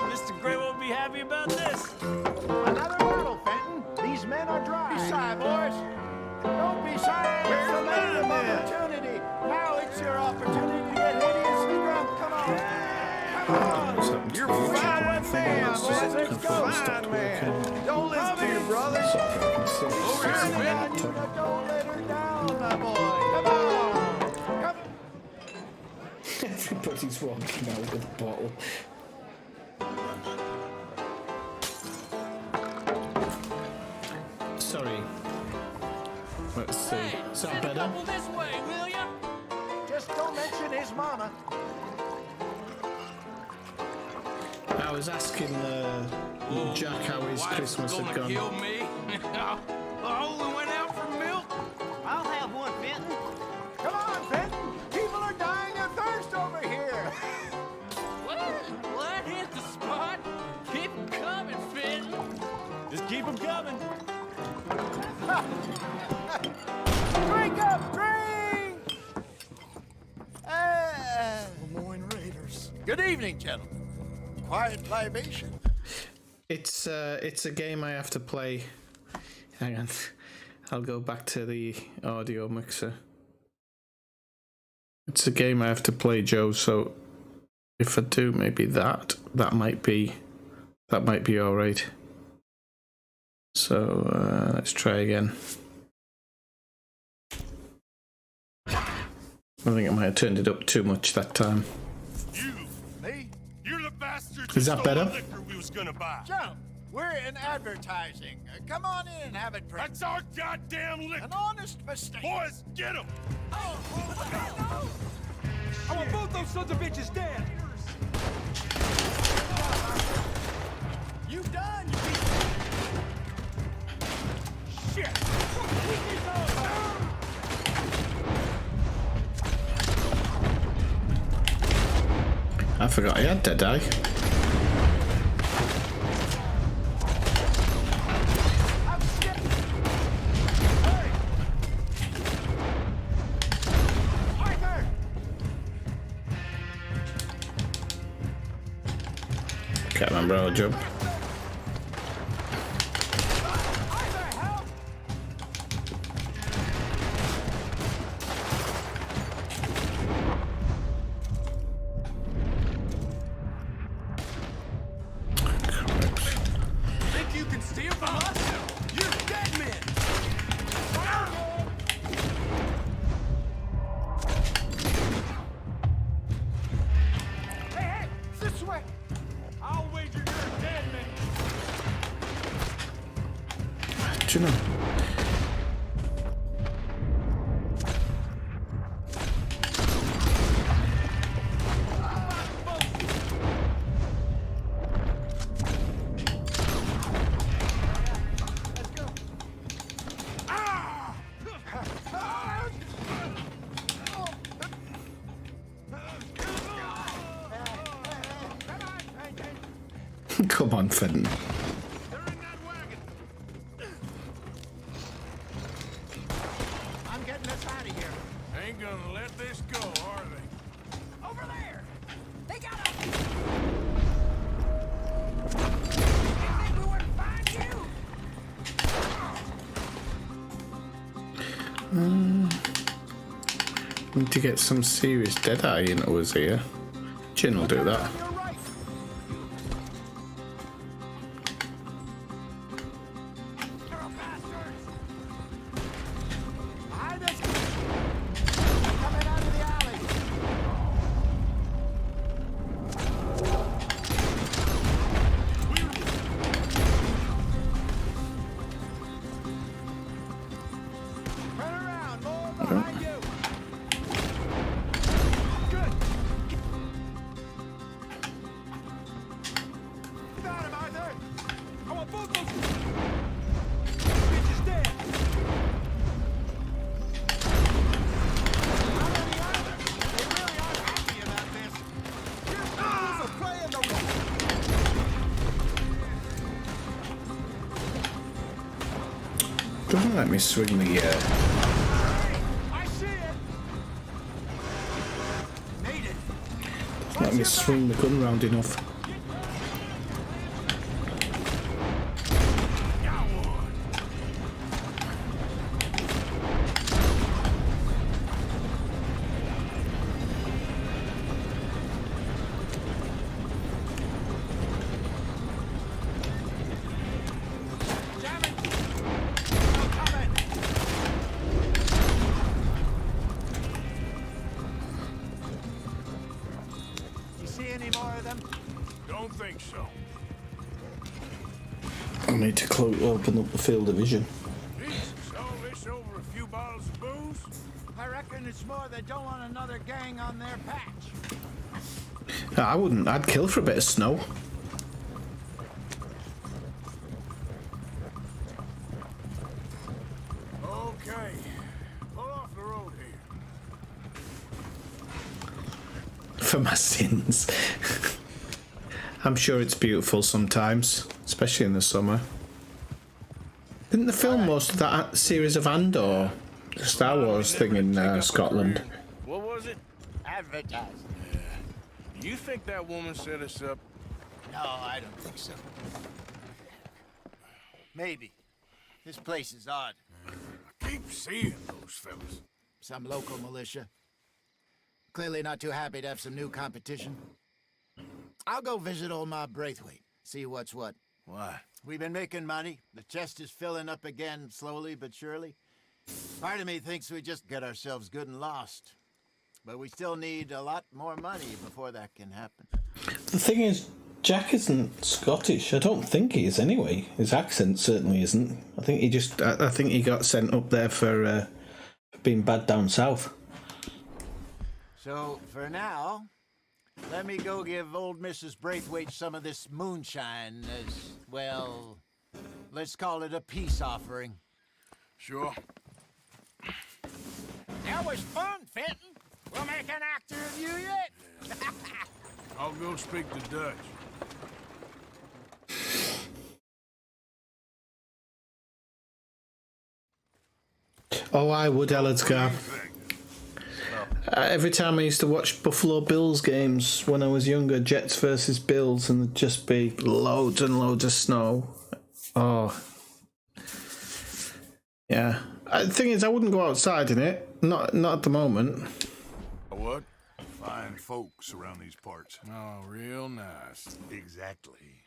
Mr. Gray won't be happy about this. Another bottle, Fenton. These men are dry. Be shy, boys. Don't be shy. It's the land of opportunity. Now it's your opportunity to get hideously drunk. Come on. Come on. You're fine with me, boys. Let's go. Fine, man. Don't listen to your brother. Over here, Fenton. Don't let her down, my boy. Come on. Come on. Everybody's walking out with a bottle. Sorry. Let's see. Is that better? This way, will ya? Just don't mention his mama. I was asking Jack how his Christmas had gone. Kill me? I only went out for milk. I'll have one, Fenton. Come on, Fenton. People are dying of thirst over here. Well, that hit the spot. Keep 'em coming, Fenton. Just keep them coming. Drink up, drink! Lemoyne Raiders. Good evening, gentlemen. Quiet libation. It's a game I have to play. Hang on. I'll go back to the audio mixer. It's a game I have to play, Joe, so if I do maybe that might be alright. So let's try again. I think I might have turned it up too much that time. You. Me? You're the bastard. Is that better? liquor we was gonna buy. Joe, we're in advertising. Come on in and have a drink. That's our goddamn liquor. An honest mistake. Boys, get him. I want both those sons of bitches dead. You done, you piece of shit. I forgot I had Dead Eye. Can't remember how to jump. do you know? Come on, Fenton. I'm getting us out of here. Ain't gonna let this go, are they? Over there! They got him! You think we wouldn't find you? Need to get some serious Deadeye into us here. Jin will do that. You're right. You're a bastard! Behind us. Coming out of the alley. Turn around, more behind you. Good. Got him, Arthur. I want both those. Bitch is dead. Not any either. They really aren't happy about this. Here's a play in the Doesn't let me swing the I see it. Made it. let me swing the gun round enough. Jamming. No comment. You see any more of them? Don't think so. I need to open up the field of vision. Jesus, all this over a few bottles of booze? I reckon it's more they don't want another gang on their patch. I wouldn't. I'd kill for a bit of snow. Okay. Pull off the road here. For my sins. I'm sure it's beautiful sometimes, especially in the summer. Didn't they film most of that series of Andor, the Star Wars thing in Scotland? What was it? Advertising. You think that woman set us up? No, I don't think so. Maybe. This place is odd. I keep seeing those fellas. Some local militia. Clearly not too happy to have some new competition. I'll go visit old Mob Braithwaite, see what's what. Why? We've been making money. The chest is filling up again, slowly but surely. Part of me thinks we just get ourselves good and lost. But we still need a lot more money before that can happen. The thing is, Jack isn't Scottish. I don't think he is anyway. His accent certainly isn't. I think he just. I think he got sent up there for being bad down south. So, for now, let me go give old Mrs. Braithwaite some of this moonshine as, well, let's call it a peace offering. Sure. That was fun, Fenton. We'll make an actor of you yet. I'll go speak to Dutch. Oh, I would, Elledsgar. Every time I used to watch Buffalo Bills games when I was younger, Jets versus Bills, and there'd just be loads and loads of snow. Oh. Yeah. The thing is, I wouldn't go outside in it. Not at the moment. What? Fine folks around these parts. Oh, real nice. Exactly.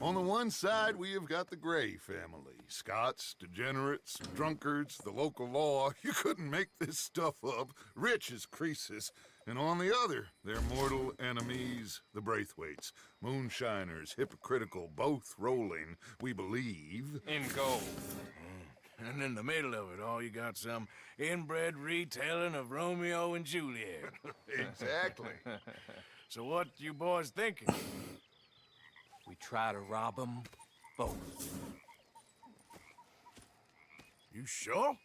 On the one side, we have got the Gray family. Scots, degenerates, drunkards, the local law. You couldn't make this stuff up. Rich as Croesus. And on the other, their mortal enemies, the Braithwaites. Moonshiners, hypocritical, both rolling, we believe. In gold. And in the middle of it all, you got some inbred retelling of Romeo and Juliet. Exactly. So what you boys thinking? We try to rob them both. You sure?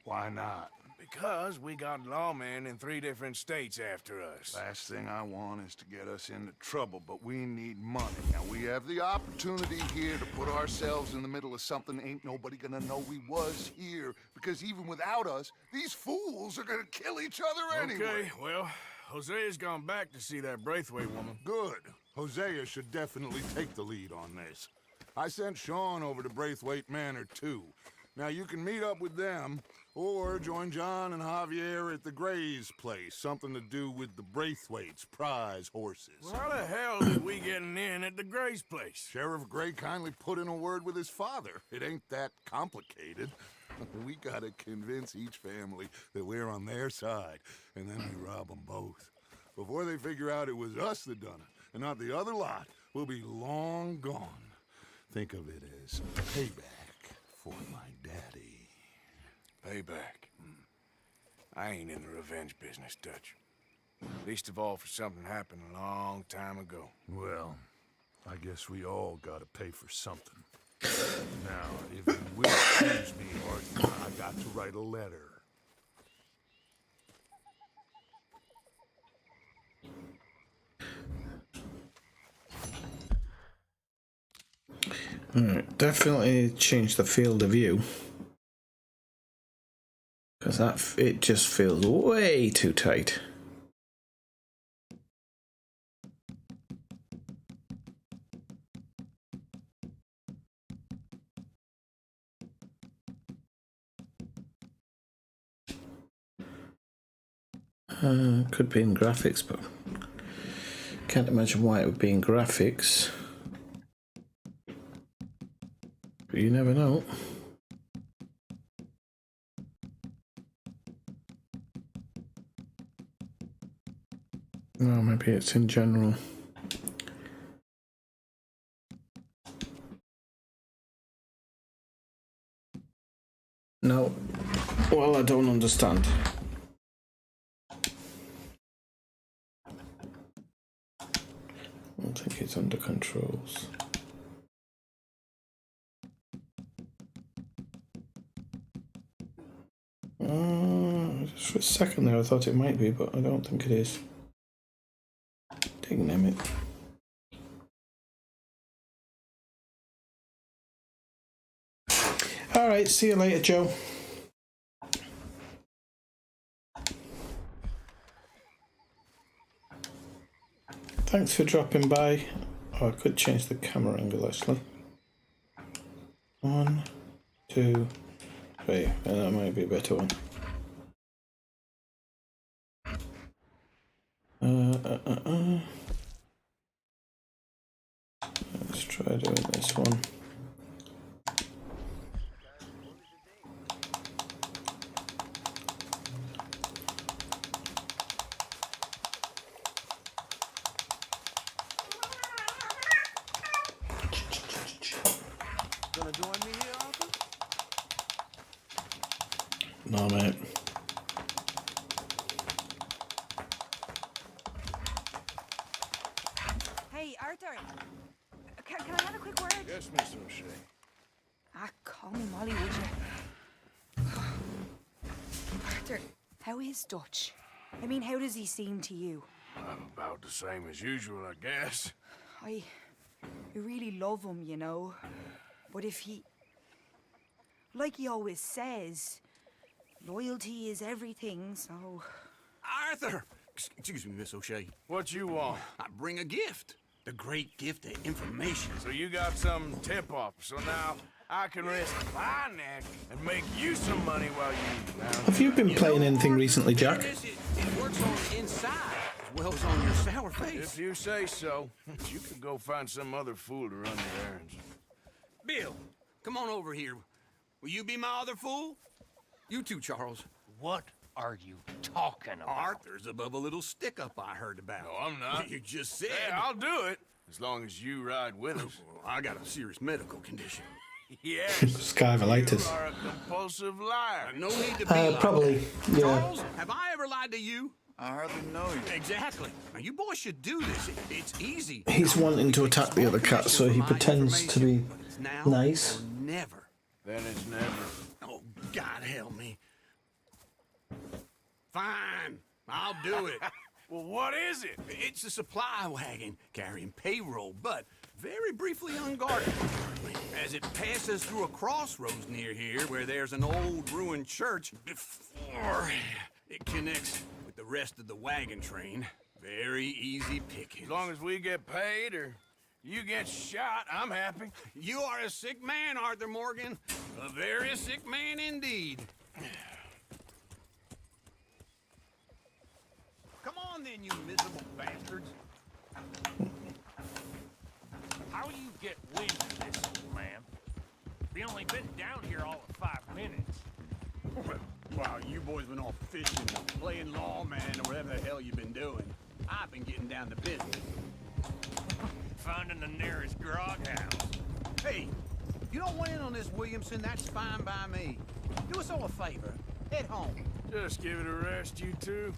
Why not? Because we got lawmen in 3 different states after us. Last thing I want is to get us into trouble, but we need money. Now, we have the opportunity here to put ourselves in the middle of something ain't nobody gonna know we was here, because even without us, these fools are gonna kill each other anyway. Okay, well, Hosea's gone back to see that Braithwaite woman. Good. Hosea should definitely take the lead on this. I sent Sean over to Braithwaite Manor, too. Now, you can meet up with them, or join John and Javier at the Gray's place. Something to do with the Braithwaite's prize horses. Well, how the hell did we get in at the Gray's place? Sheriff Gray kindly put in a word with his father. It ain't that complicated. We gotta convince each family that we're on their side, and then we rob them both. Before they figure out it was us that done it, and not the other lot, we'll be long gone. Think of it as payback for my daddy. Payback. I ain't in the revenge business, Dutch. Least of all for something happened a long time ago. Well, I guess we all gotta pay for something. Now, if you will excuse me, Arthur, I got to write a letter. Alright, definitely change the field of view. Because it just feels way too tight. Could be in graphics, but can't imagine why it would be in graphics. But you never know. Well, maybe it's in general. No. Well, I don't understand. I don't think it's under controls. Just for a second there I thought it might be, but I don't think it is. Name it. All right, see you later, Joe. Thanks for dropping by. Oh, I could change the camera angle actually. 1, 2, 3. And that might be a better one. Let's try doing this one. Gonna join me here, Arthur? No, mate. Hey, Arthur. Can I have a quick word? Yes, Miss O'Shea. Call me Molly, would you? Arthur, how is Dutch? I mean, how does he seem to you? About the same as usual, I guess. I really love him, you know. But if he... Like he always says, loyalty is everything, so... Arthur! Excuse me, Miss O'Shea. What you want? I bring a gift. The great gift of information. So you got some tip-off, so now I can risk my neck and make you some money while you... Have you been playing anything recently, Jack? It works on the inside as well as on your sour face. If you say so, you could go find some other fool to run your errands. Bill, come on over here. Will you be my other fool? You too, Charles. What are you talking about? Arthur's above a little stick-up I heard about. No, I'm not. You just said... Hey, I'll do it, as long as you ride with us. I got a serious medical condition. Yes. Skyvalitis. You are a compulsive liar. No need to be like Probably, that. yeah. Charles, have I ever lied to you? I hardly know you. Exactly. Now, you boys should do this. It's easy. He's wanting to attack the other cat, so he pretends to be Now nice. or never. Then it's never. Oh, God help me. Fine, I'll do it. Well, what is it? It's a supply wagon carrying payroll, but very briefly unguarded. As it passes through a crossroads near here where there's an old ruined church before it connects with the rest of the wagon train. Very easy pickings. As long as we get paid or you get shot, I'm happy. You are a sick man, Arthur Morgan. A very sick man indeed. Come on then, you miserable bastards. How you get wind of this, old man? We only been down here all of 5 minutes. Wow, you boys been off fishing, playing lawman, or whatever the hell you've been doing. I've been getting down to business. Finding the nearest grog house. Hey, you don't want in on this, Williamson, that's fine by me. Do us all a favor. Head home. Just give it a rest, you two.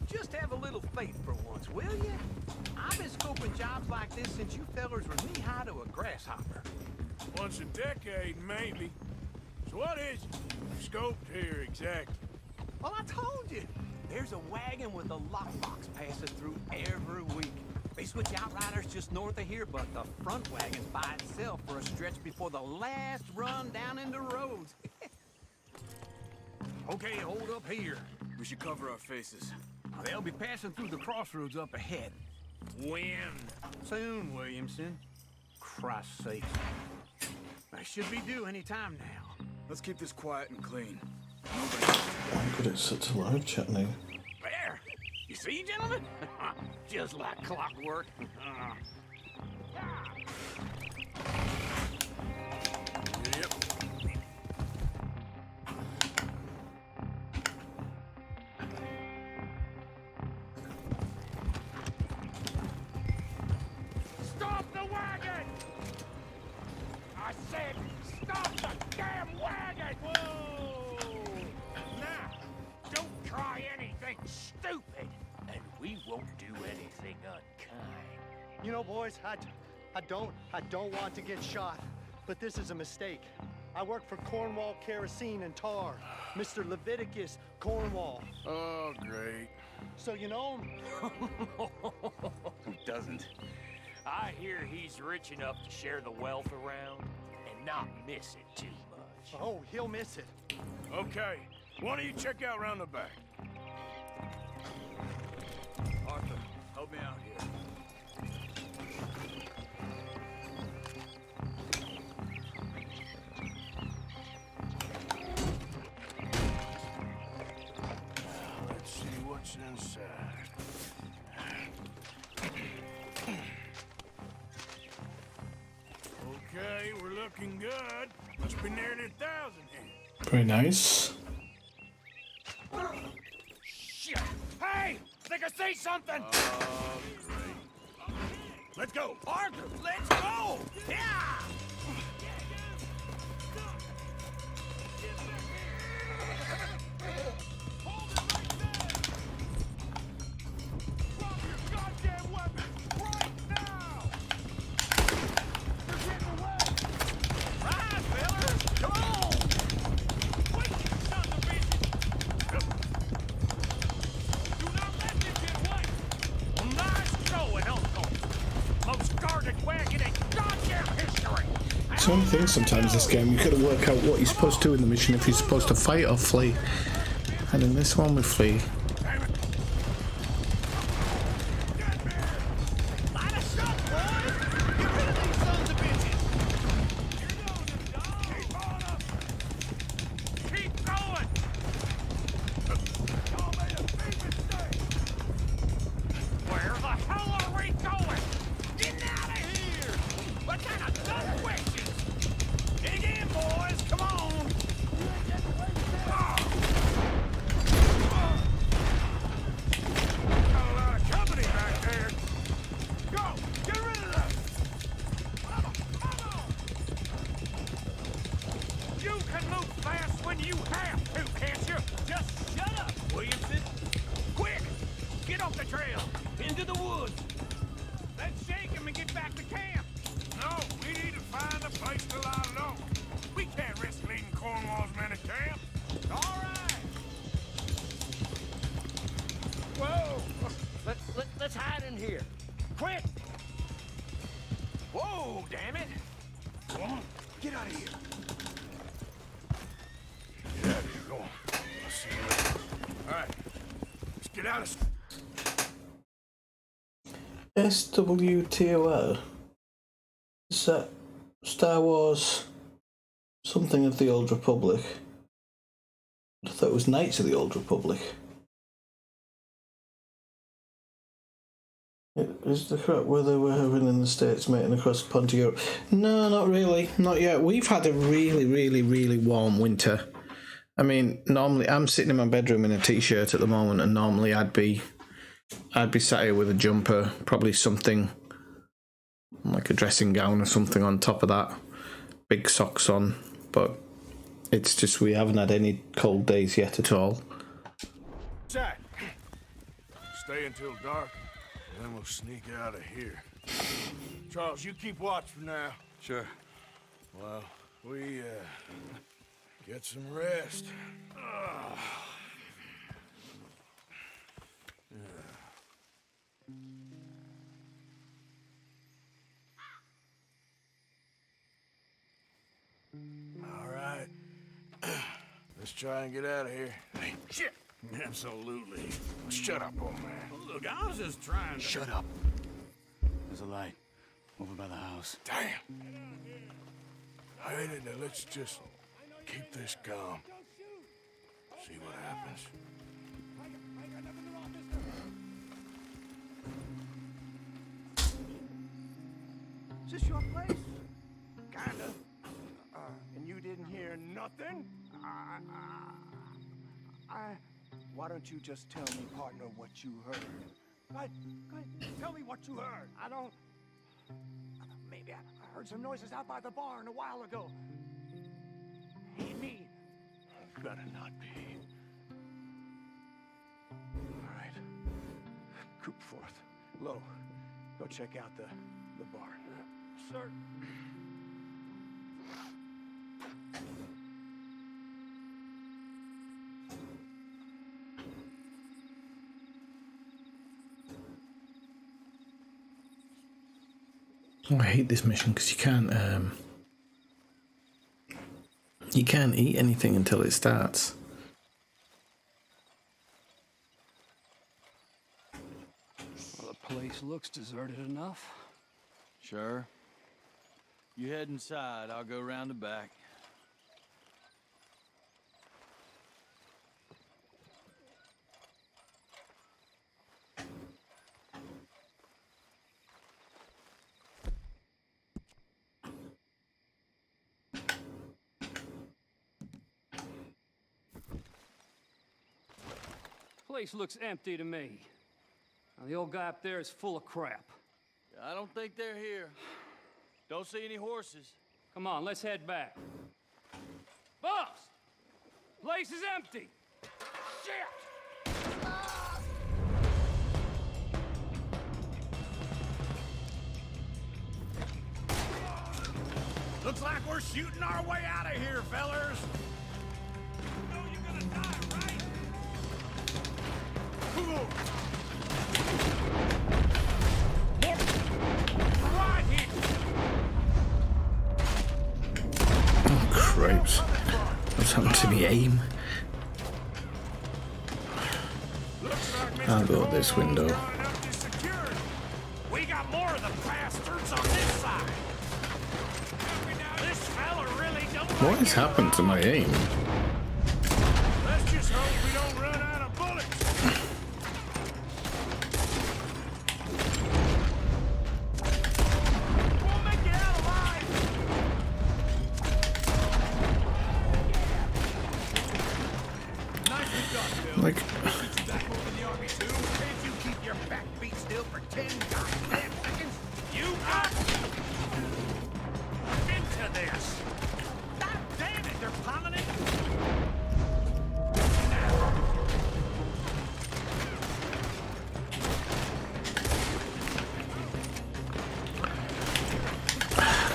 Just have a little faith for once, will you? I've been scoping jobs like this since you fellers were knee-high to a grasshopper. Once a decade, maybe. So what is it you scoped here exactly? Well, I told you. There's a wagon with a lockbox passing through every week. They switch outriders just north of here, but the front wagon's by itself for a stretch before the last run down into roads. Okay, hold up here. We should cover our faces. They'll be passing through the crossroads up ahead. When? Soon, Williamson. Christ's sake. They should be due any time now. Let's keep this quiet and clean. I'm good at such a loud chat now. There! You see, gentlemen? Just like clockwork. Yep. Stop the wagon! I said, stop the damn wagon! Whoa! Now, don't try anything stupid, and we won't do anything unkind. You know, boys, I don't want to get shot, but this is a mistake. I work for Cornwall Kerosene and Tar, Mr. Leviticus Cornwall. Oh, great. So you know him? Who doesn't? I hear he's rich enough to share the wealth around and not miss it too much. Oh, he'll miss it. Okay, why don't you check out round the back? Arthur, help me out here. Let's see what's inside. Okay, we're looking good. Must be nearly 1,000 here. Very nice. Shit! Hey! Think I see something! Great. Let's go! Arthur, let's go! Yeah! Drop your goddamn weapon right now! They're getting away! Right, fellas! Come on! Wait, you sons of bitches! Do not let them get away! Well, nice going, Uncle! Most guarded wagon in goddamn history! It's the only thing sometimes this game, you gotta work out what you're supposed to do in the mission, if you're supposed to fight or flee. And in this one we flee. Light us up, boys! Get rid of these sons of bitches! Keep on up! Keep going! Y'all made a big mistake! Where the hell are we going? Getting out of here! What kind of dumb questions? Dig in, boys! Come on! Let's hide in here. Quick! Whoa, damn it! Come on, get out of here. Get out of here, go on. I'll see you later. All right, let's get out of... SWTOR. Is that Star Wars something of the Old Republic? I thought it was Knights of the Old Republic. Is the correct weather we're having in the States making across the pond to Europe? No, not really. Not yet. We've had a really, really, really warm winter. I mean, normally I'm sitting in my bedroom in a t-shirt at the moment, and normally I'd be sat here with a jumper, probably something like a dressing gown or something on top of that, big socks on, but it's just we haven't had any cold days yet at all. Jack, stay until dark, and then we'll sneak out of here. Charles, you keep watch for now. Sure. Well, we, get some rest. All right. Let's try and get out of here. Hey, shit! Absolutely. Shut up, old man. Look, I was just trying to... Shut up. There's a light over by the house. Damn. Hey, let's just keep this calm. See what happens. Is this your place? Kinda. And you didn't hear nothing? Why don't you just tell me, partner, what you heard? Go ahead, tell me what you heard. I don't... Maybe I heard some noises out by the barn a while ago. Hey, me. Better not be. All right. Coopforth. Low. Go check out the barn. Sir. Oh, I hate this mission because you can't eat anything until it starts. Well, the place looks deserted enough. Sure. You head inside, I'll go round the back. Place looks empty to me. Now, the old guy up there is full of crap. I don't think they're here. Don't see any horses. Come on, let's head back. Boss! Place is empty! Shit! Looks like we're shooting our way out of here, fellers. You know you're gonna die, right? Right here! Oh, cripes. What's happened to me aim? I'll go out this window. We got more of the bastards on this side. This fella really don't What like has happened to my aim? Let's just hope we don't run out of bullets. We'll make it out alive. Nicely done, Bill. Like, That move in the army too. Can't you keep your backbeat still for 10 goddamn seconds? You got into this. God damn it, they're piling it.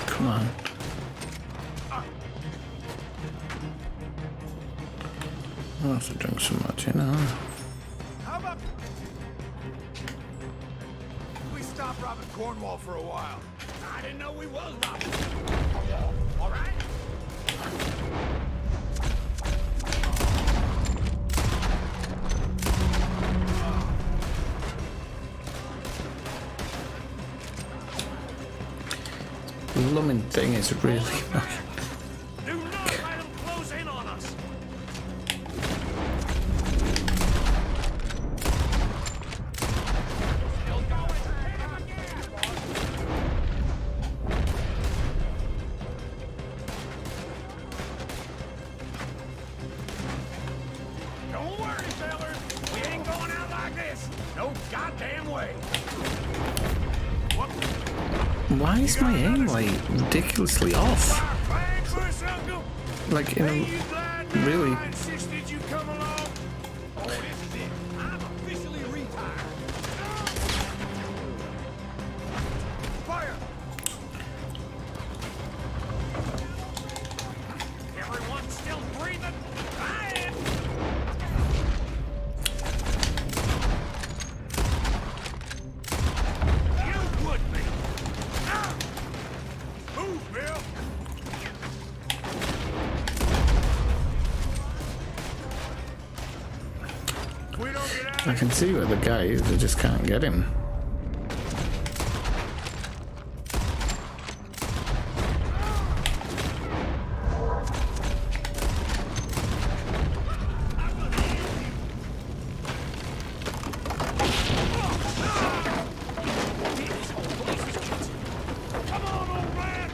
come on. I must have drunk so much, you know. How about... stop robbing Cornwall for a while. I didn't know we was robbing. All right? Blooming thing is really Do not let them close in on us. Still going. Hit him again. Don't worry, fellas. We ain't going out like this. No goddamn way. Why is my aim like ridiculously off? Like in a really. Insisted you come along. Oh, this is it. I'm officially retired. Fire! Everyone still breathing? I am. You would be. Move, Bill. If we don't get out I can see where the guy is. I just can't get him. Come on, old man.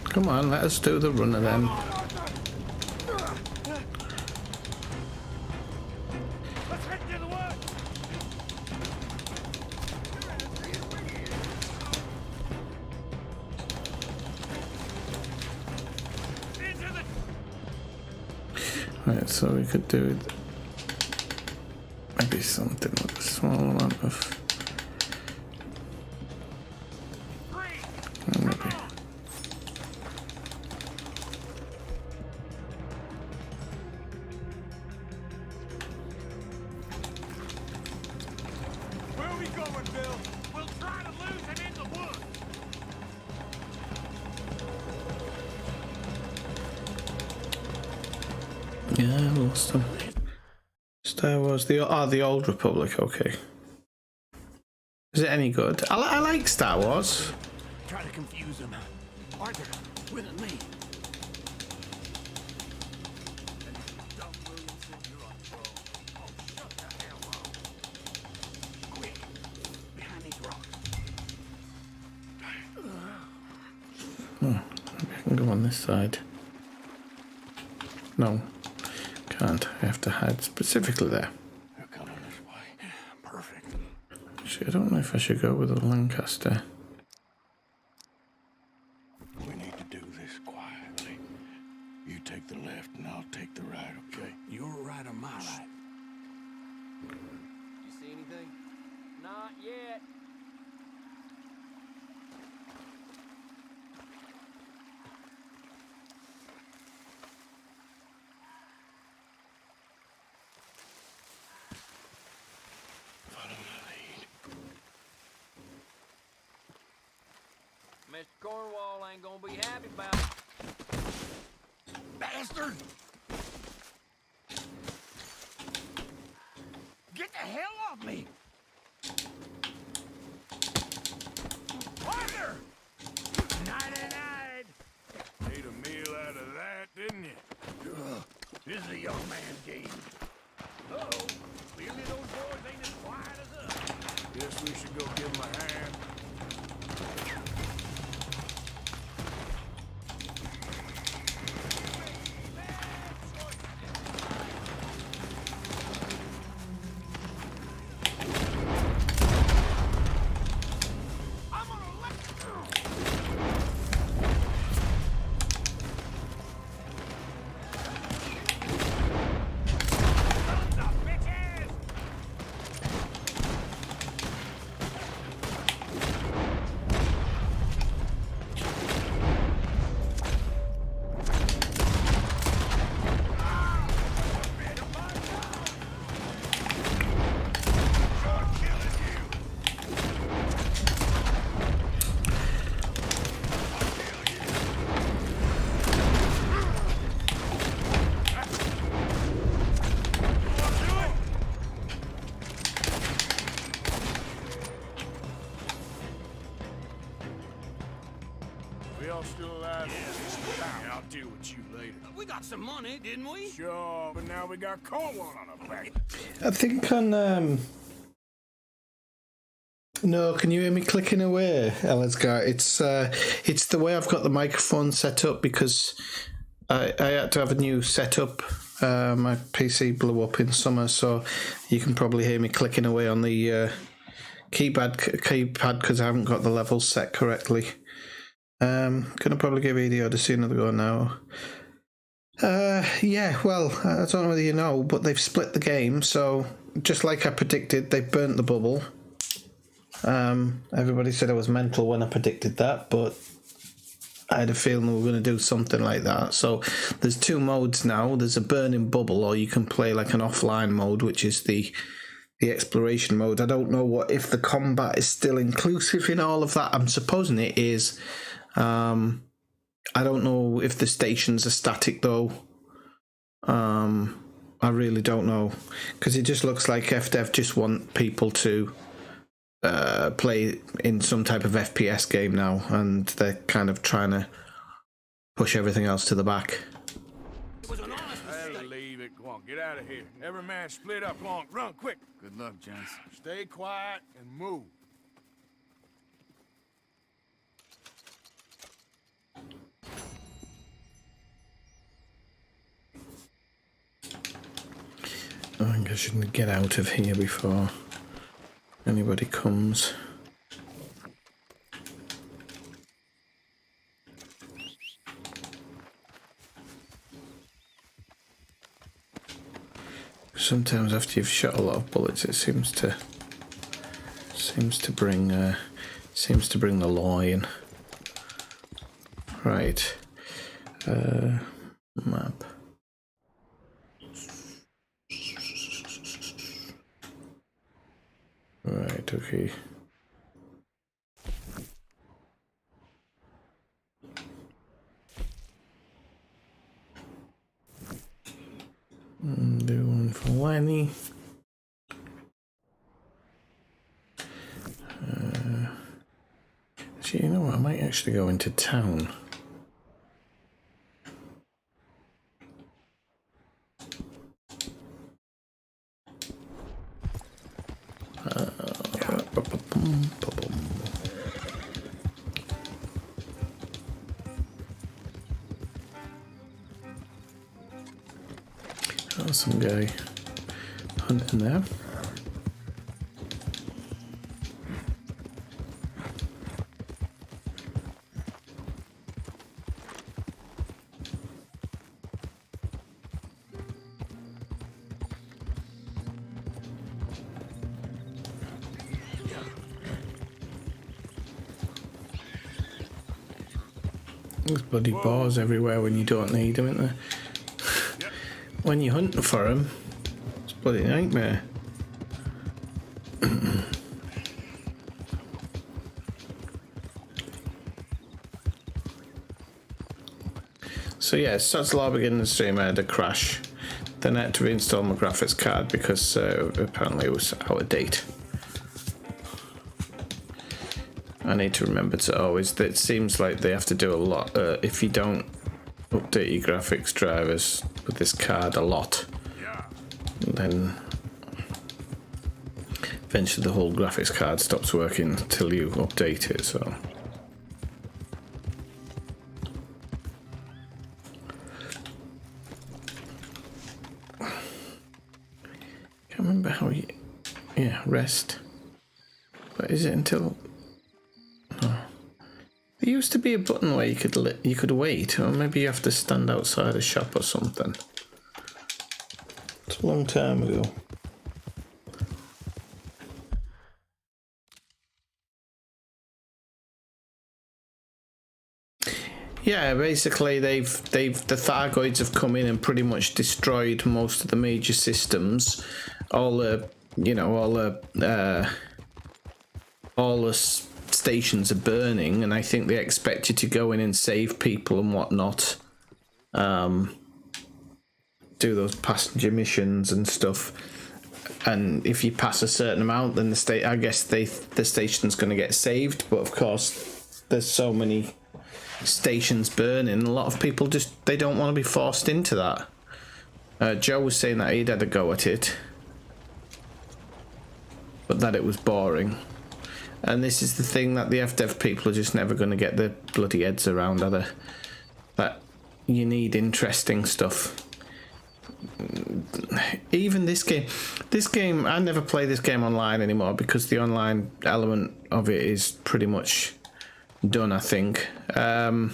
Come on, let us do the runner then. Let's head to the woods. Into the Right, so we could do maybe something with a small amount of. Maybe. Where are we going, Bill? We'll try to lose him in the woods. Yeah, I lost them. Star Wars, the Old Republic. Okay. Is it any good? I like Star Wars. Try to confuse him. Arthur, with me. Quick, behind these rocks. Maybe I can go on this side. No, can't. I have to hide specifically there. They're coming this way. Perfect. Actually, I don't know if I should go with a Lancaster. We need to do this quietly. You take the left and I'll take the right, okay? Your right or my right? You see anything? Not yet. Follow my lead. Mr. Cornwall ain't gonna be happy about it. Bastard! Get the hell off me! Arthur! Nighty-night! Made a meal out of that, didn't you? This is a young man's game. Uh-oh. Clearly those boys ain't as quiet as us. Guess we should go give him a hand. I'm gonna let Sons of bitches! still alive? Yeah, I'll deal with you later. we got some money, didn't we? Sure, but now we got Cornwall on our back. I think on no, can you hear me clicking away, Ellisgar? It's the way I've got the microphone set up because I had to have a new setup. My PC blew up in summer, so you can probably hear me clicking away on the keypad because I haven't got the levels set correctly. Gonna probably give you the Odyssey another go now. Yeah, well, I don't know whether you know, but they've split the game, so just like I predicted, they burnt the bubble. Everybody said I was mental when I predicted that, but I had a feeling we were going to do something like that. So there's two modes now. There's a burning bubble, or you can play like an offline mode, which is the exploration mode. I don't know if the combat is still inclusive in all of that. I'm supposing it is. I don't know if the stations are static though. I really don't know, because it just looks like FDev just want people to play in some type of FPS game now, and they're kind of trying to push everything else to the back. I'll leave it. Go on, get out of here. Every man split up. Go on, run quick. Good luck, gents. Stay quiet and move. I think I should get out of here before anybody comes. Sometimes after you've shot a lot of bullets, it seems to bring the law in. Right. Map. Right, okay. Do one for Lenny. Actually, you know what? I might actually go into town. Some guy hunting there. There's bloody bars everywhere when you don't need them, isn't there? When you're hunting for them, it's a bloody nightmare. So yeah, starts the beginning of the stream, I had a crash. Then I had to reinstall my graphics card because apparently it was out of date. I need to remember to always, it seems like they have to do a lot. If you don't update your graphics drivers with this card a lot, then eventually the whole graphics card stops working until you update it. So can't remember how you, yeah, rest, but is it until, no. There used to be a button where you could wait, or maybe you have to stand outside a shop or something. It's a long time ago. Yeah, basically the Thargoids have come in and pretty much destroyed most of the major systems. All the stations are burning, and I think they expect you to go in and save people and whatnot. Do those passenger missions and stuff, and if you pass a certain amount, then the station's going to get saved. But of course, there's so many stations burning. A lot of people they don't want to be forced into that. Joe was saying that he'd had a go at it, but that it was boring. And this is the thing that the FDev people are just never going to get their bloody heads around, are they? That you need interesting stuff. Even this game, I never play this game online anymore because the online element of it is pretty much done, I think. But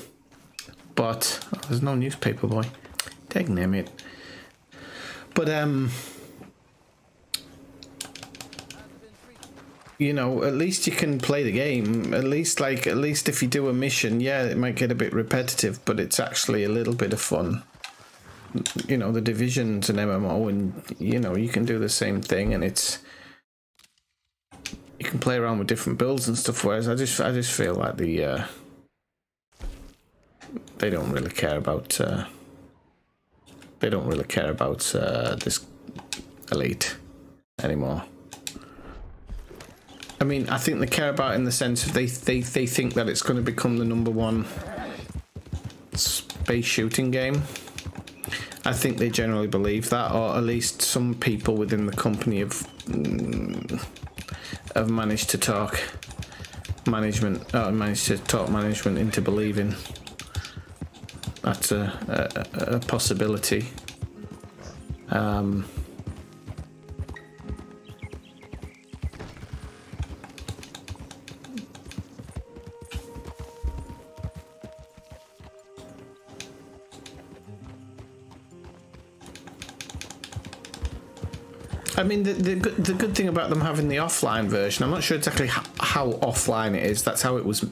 there's no newspaper boy. Name it. But you know, at least you can play the game. At least if you do a mission, yeah, it might get a bit repetitive, but it's actually a little bit of fun. You know, the Division's an MMO, and you know you can do the same thing, and you can play around with different builds and stuff. Whereas I just feel like they don't really care about this Elite anymore. I mean, I think they care about it in the sense of they think that it's going to become the #1 space shooting game. I think they generally believe that, or at least some people within the company have managed to talk management into believing that's a possibility. I mean, the good thing about them having the offline version, I'm not sure exactly how offline it is. That's how it was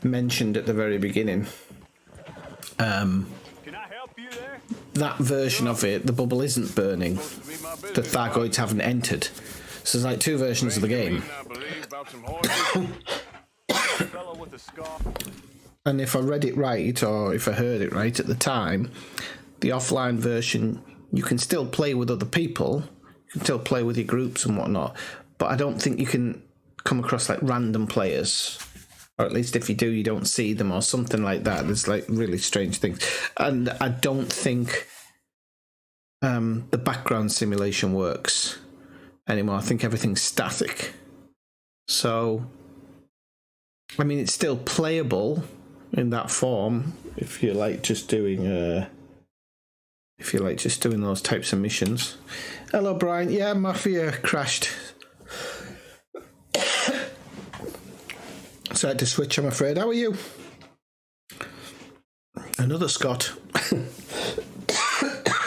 mentioned at the very beginning. Can I help you there? That version of it, the bubble isn't burning. The Thargoids haven't entered. So there's like 2 versions of the game. And if I read it right, or if I heard it right at the time, the offline version, you can still play with other people. You can still play with your groups and whatnot, but I don't think you can come across like random players, or at least if you do, you don't see them or something like that. There's like really strange things, and I don't think the background simulation works anymore. I think everything's static. So, I mean, it's still playable in that form if you like just doing those types of missions. Hello, Brian. Yeah, Mafia crashed. So I had to switch, I'm afraid. How are you? Another Scott.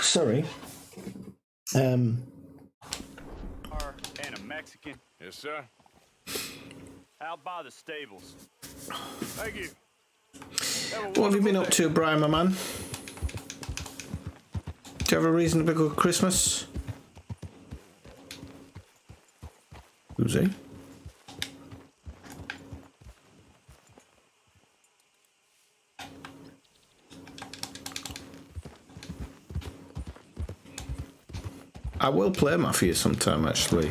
Sorry. And a Mexican. Yes, sir. Out by the stables. Thank you. What have you been up to, Brian, my man? Do you have a reasonably good Christmas? Who's he? I will play Mafia sometime, actually.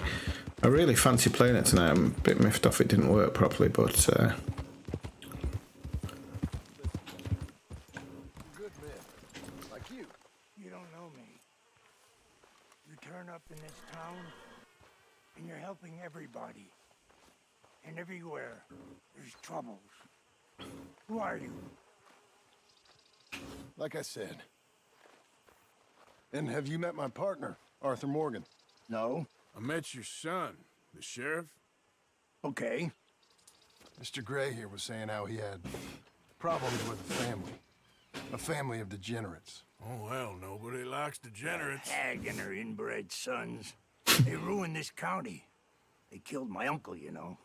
I really fancy playing it tonight. I'm a bit miffed off it didn't work properly, but Good men, like you. You don't know me. You turn up in this town, and you're helping everybody. And everywhere, there's troubles. Who are you? Like I said. And have you met my partner, Arthur Morgan? No. I met your son, the sheriff. Okay. Mr. Gray here was saying how he had problems with a family of degenerates. Oh, well, nobody likes degenerates. Hag and her inbred sons. They ruined this county. They killed my uncle, you know.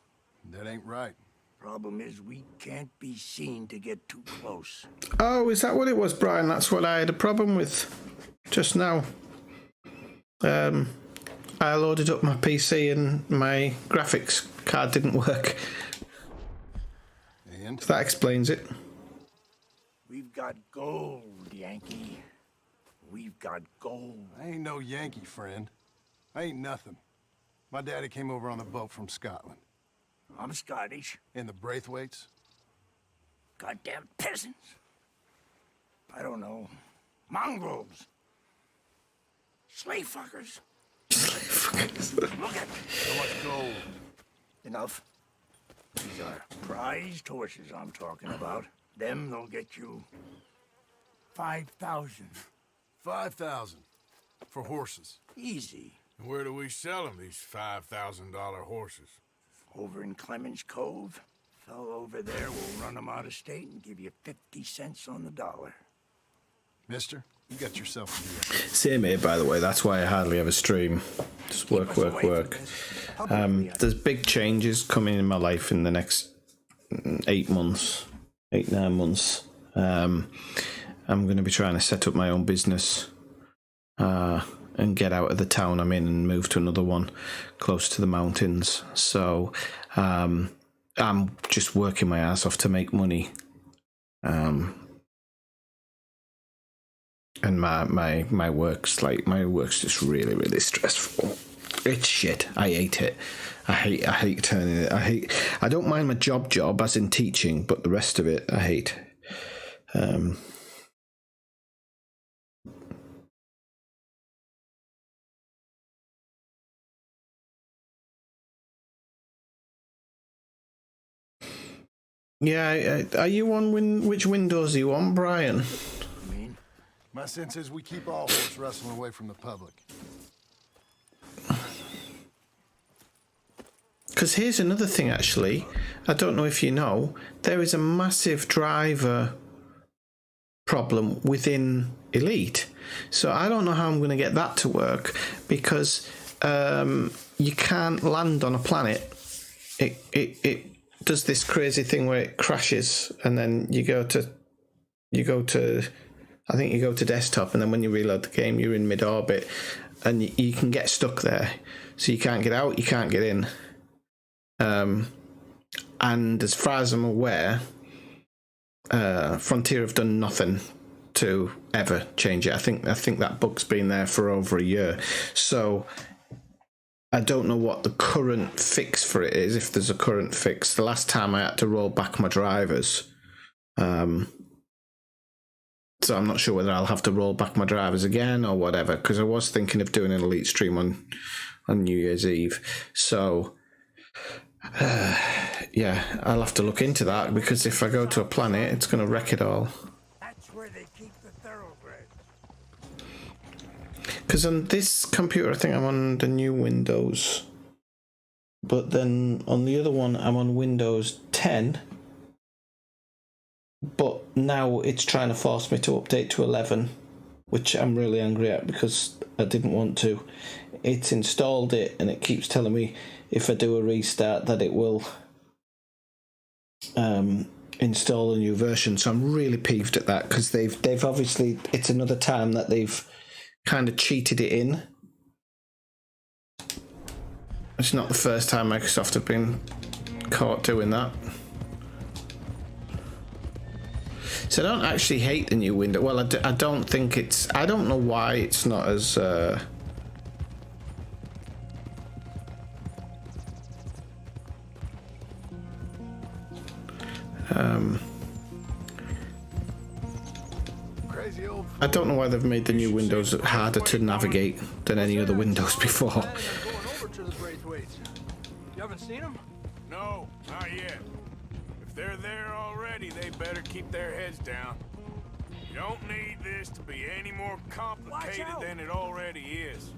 That ain't right. Problem is, we can't be seen to get too close. Oh, is that what it was, Brian? That's what I had a problem with just now. I loaded up my PC and my graphics card didn't work. And? So that explains it. We've got gold, Yankee. We've got gold. I ain't no Yankee, friend. I ain't nothing. My daddy came over on the boat from Scotland. I'm Scottish. And the Braithwaites? Goddamn peasants. I don't know. Mongrels. Slave fuckers. Look at me. How much gold? Enough. These are prized horses I'm talking about. Them, they'll get you 5,000. 5,000 for horses. Easy. And where do we sell them, these $5,000 horses? Over in Clemens Cove. Fellow over there will run them out of state and give you 50 cents on the dollar. Mister, you got yourself a deal. Same here, by the way. That's why I hardly ever stream. Just work, work, work. There's big changes coming in my life in the next 8 months, 8-9 months. I'm going to be trying to set up my own business and get out of the town I'm in and move to another one close to the mountains. So I'm just working my ass off to make money. And my work's just really, really stressful. It's shit. I hate it. I hate turning it. I don't mind my job as in teaching, but the rest of it I hate. Yeah, are you on which Windows are you on, Brian? My sense is we keep all horse wrestling away from the public. Because here's another thing, actually. I don't know if you know, there is a massive driver problem within Elite. So I don't know how I'm going to get that to work, because you can't land on a planet. It does this crazy thing where it crashes, and then you go to I think you go to desktop, and then when you reload the game, you're in mid-orbit, and you can get stuck there. So you can't get out, you can't get in. And as far as I'm aware, Frontier have done nothing to ever change it. I think that bug's been there for over a year. So I don't know what the current fix for it is, if there's a current fix. The last time I had to roll back my drivers. So I'm not sure whether I'll have to roll back my drivers again or whatever, because I was thinking of doing an Elite stream on New Year's Eve. So, yeah, I'll have to look into that, because if I go to a planet, it's going to wreck it all. That's where they keep the thoroughbreds. Because on this computer, I think I'm on the new Windows. But then on the other one, I'm on Windows 10. But now it's trying to force me to update to 11, which I'm really angry at, because I didn't want to. It's installed it, and it keeps telling me if I do a restart that it will install a new version. So I'm really peeved at that, because they've obviously, it's another time that they've kind of cheated it in. It's not the first time Microsoft have been caught doing that. So I don't actually hate the new window. Well, I don't think it's... I don't know why it's not as... I don't know why they've made the new windows harder to navigate than any other windows before. You haven't seen them? No, not yet. If they're there already, they better keep their heads down. You don't need this to be any more complicated than it already is.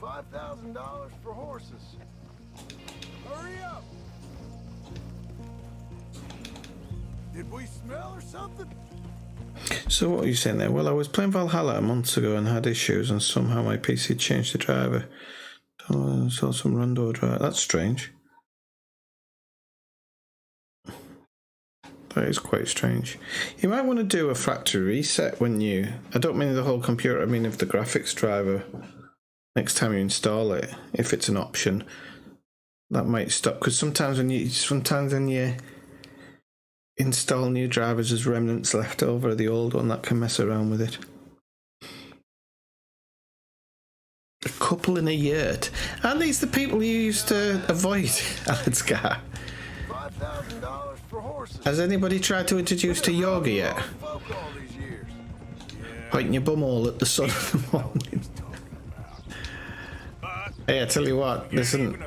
$5,000 for horses. Hurry up! Did we smell or something? So what are you saying there? Well, I was playing Valhalla months ago and had issues, and somehow my PC changed the driver. Saw some rando driver. That's strange. That is quite strange. You might want to do a factory reset when you... I don't mean the whole computer, I mean of the graphics driver. Next time you install it, if it's an option, that might stop. Because sometimes when you install new drivers, there's remnants left over of the old one that can mess around with it. A couple in a yurt. Aren't these the people you used to avoid, Alan Scar? $5,000 for horses. horses. Has anybody tried to introduce to yoga yet? Folk all these years. Pointing your bum all at the sun in the morning. Hey, I tell you what, listen,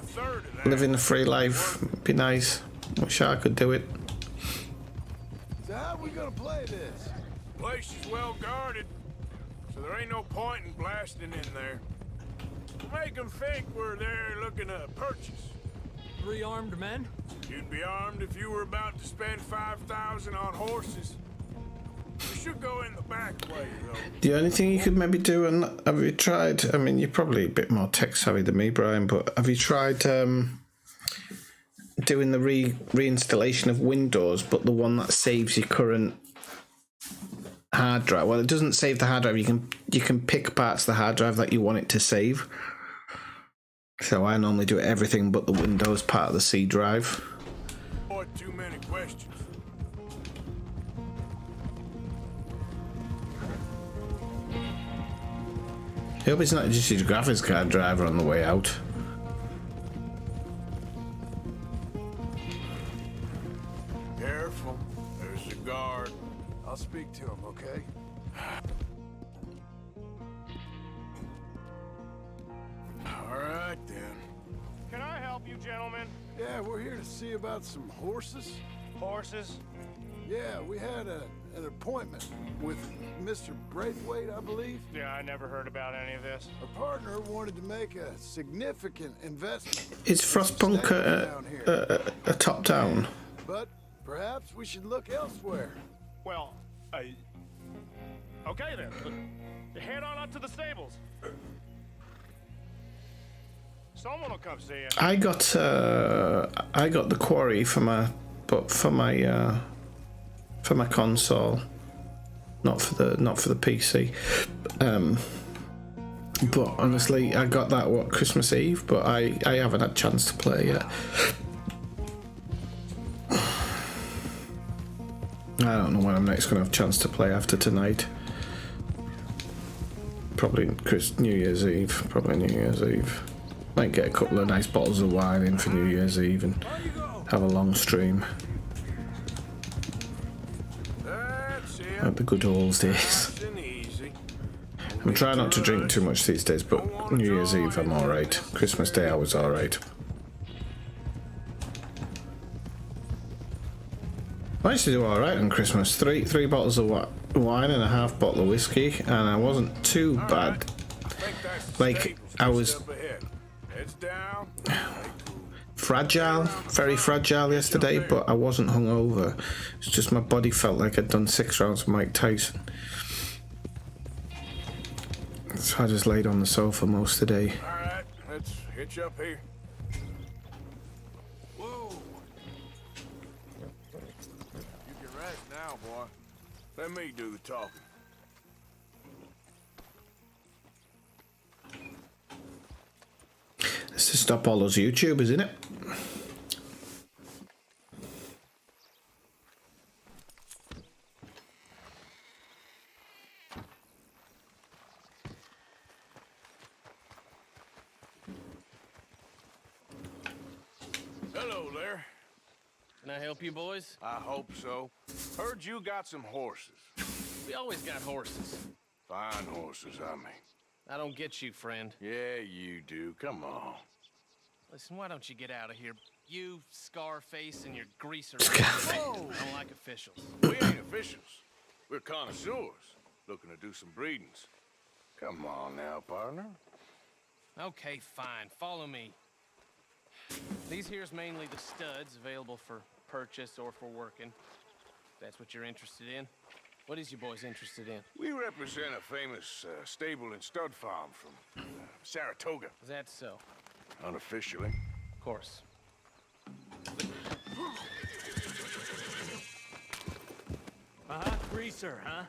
living a free life would be nice. Wish I could do it. So how are we gonna play this? Place is well guarded, so there ain't no point in blasting in there. Make them think we're there looking to purchase. 3 armed men? You'd be armed if you were about to spend 5,000 on horses. We should go in the back way, though. The only thing you could maybe do, and have you tried, I mean, you're probably a bit more tech savvy than me, Brian, but have you tried doing the reinstallation of Windows, but the one that saves your current hard drive? Well, it doesn't save the hard drive. You can pick parts of the hard drive that you want it to save. So I normally do everything but the Windows part of the C drive. Or too many questions. I hope it's not just your graphics card driver on the way out. Careful, there's a guard. I'll speak to him, okay? All right, then. Can I help you, gentlemen? Yeah, we're here to see about some horses. Horses? Yeah, we had an appointment with Mr. Braithwaite, I believe. Yeah, I never heard about any of this. Our partner wanted to make a significant investment. Is Frostpunk a top down? But perhaps we should look elsewhere. Well, okay then. Head on up to the stables. Someone will come see you. I got the Quarry for my console, not for the PC. But honestly, I got that Christmas Eve, but I haven't had a chance to play yet. I don't know when I'm next going to have a chance to play after tonight. Probably New Year's Eve. Might get a couple of nice bottles of wine in for New Year's Eve and have a long stream. Like the good old days. I'm trying not to drink too much these days, but New Year's Eve I'm alright. Christmas Day I was alright. I managed to do alright on Christmas. Three bottles of wine and a half bottle of whiskey, and I wasn't too bad. Like, I was very fragile yesterday, but I wasn't hungover. It's just my body felt like I'd done 6 rounds of Mike Tyson. So I just laid on the sofa most of the day. Alright, let's hitch up here. Whoa! You can rest now, boy. Let me do the talking. It's to stop all those YouTubers, isn't it? Hello there. Can I help you, boys? I hope so. Heard you got some horses. We always got horses. Fine horses, I mean. I don't get you, friend. Yeah, you do. Come on. Listen, why don't you get out of here? You, Scarface, and your greaser. I don't like officials. We ain't officials. We're connoisseurs, looking to do some breedings. Come on now, partner. Okay, fine. Follow me. These here's mainly the studs, available for purchase or for working. If that's what you're interested in. What is you boys interested in? We represent a famous stable and stud farm from Saratoga. Is that so? Unofficially. Of course. Greaser, huh?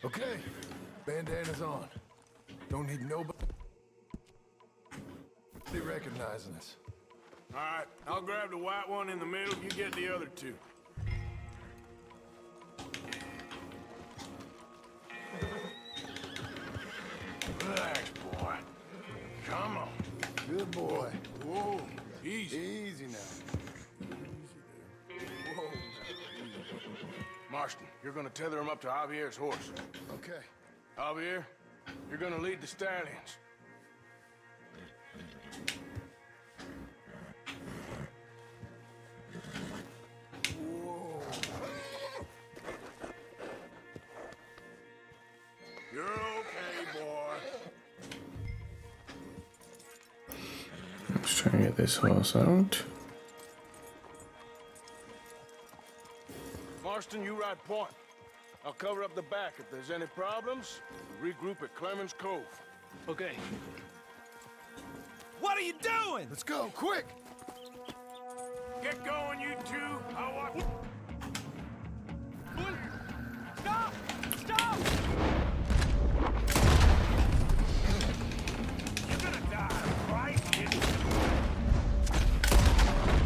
Okay, bandana's on. Don't need nobody recognizing us. All right, I'll grab the white one in the middle. You get the other 2. Relax, boy. Come on. Good boy. Whoa, easy. Easy now. Easy there. Whoa. you're gonna tether him up to Javier's horse. Okay. Javier, you're gonna lead the stallions. You're okay, boy. Let's try and get this horse out. Marston, you ride point. I'll cover up the back. If there's any problems, regroup at Clemens Cove. Okay. What are you doing? Let's go, quick! Get going, you two. I'll watch. Stop! Stop! You're gonna die, right?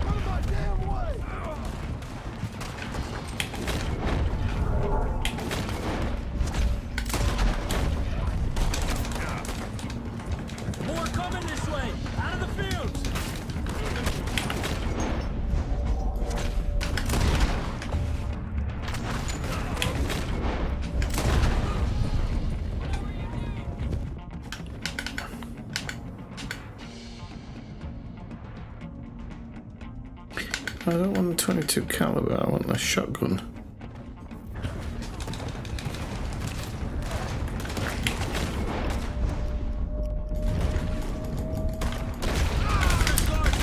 Out of my damn way! More coming this way! Out of the fields! I don't want the 22 caliber, I want the shotgun.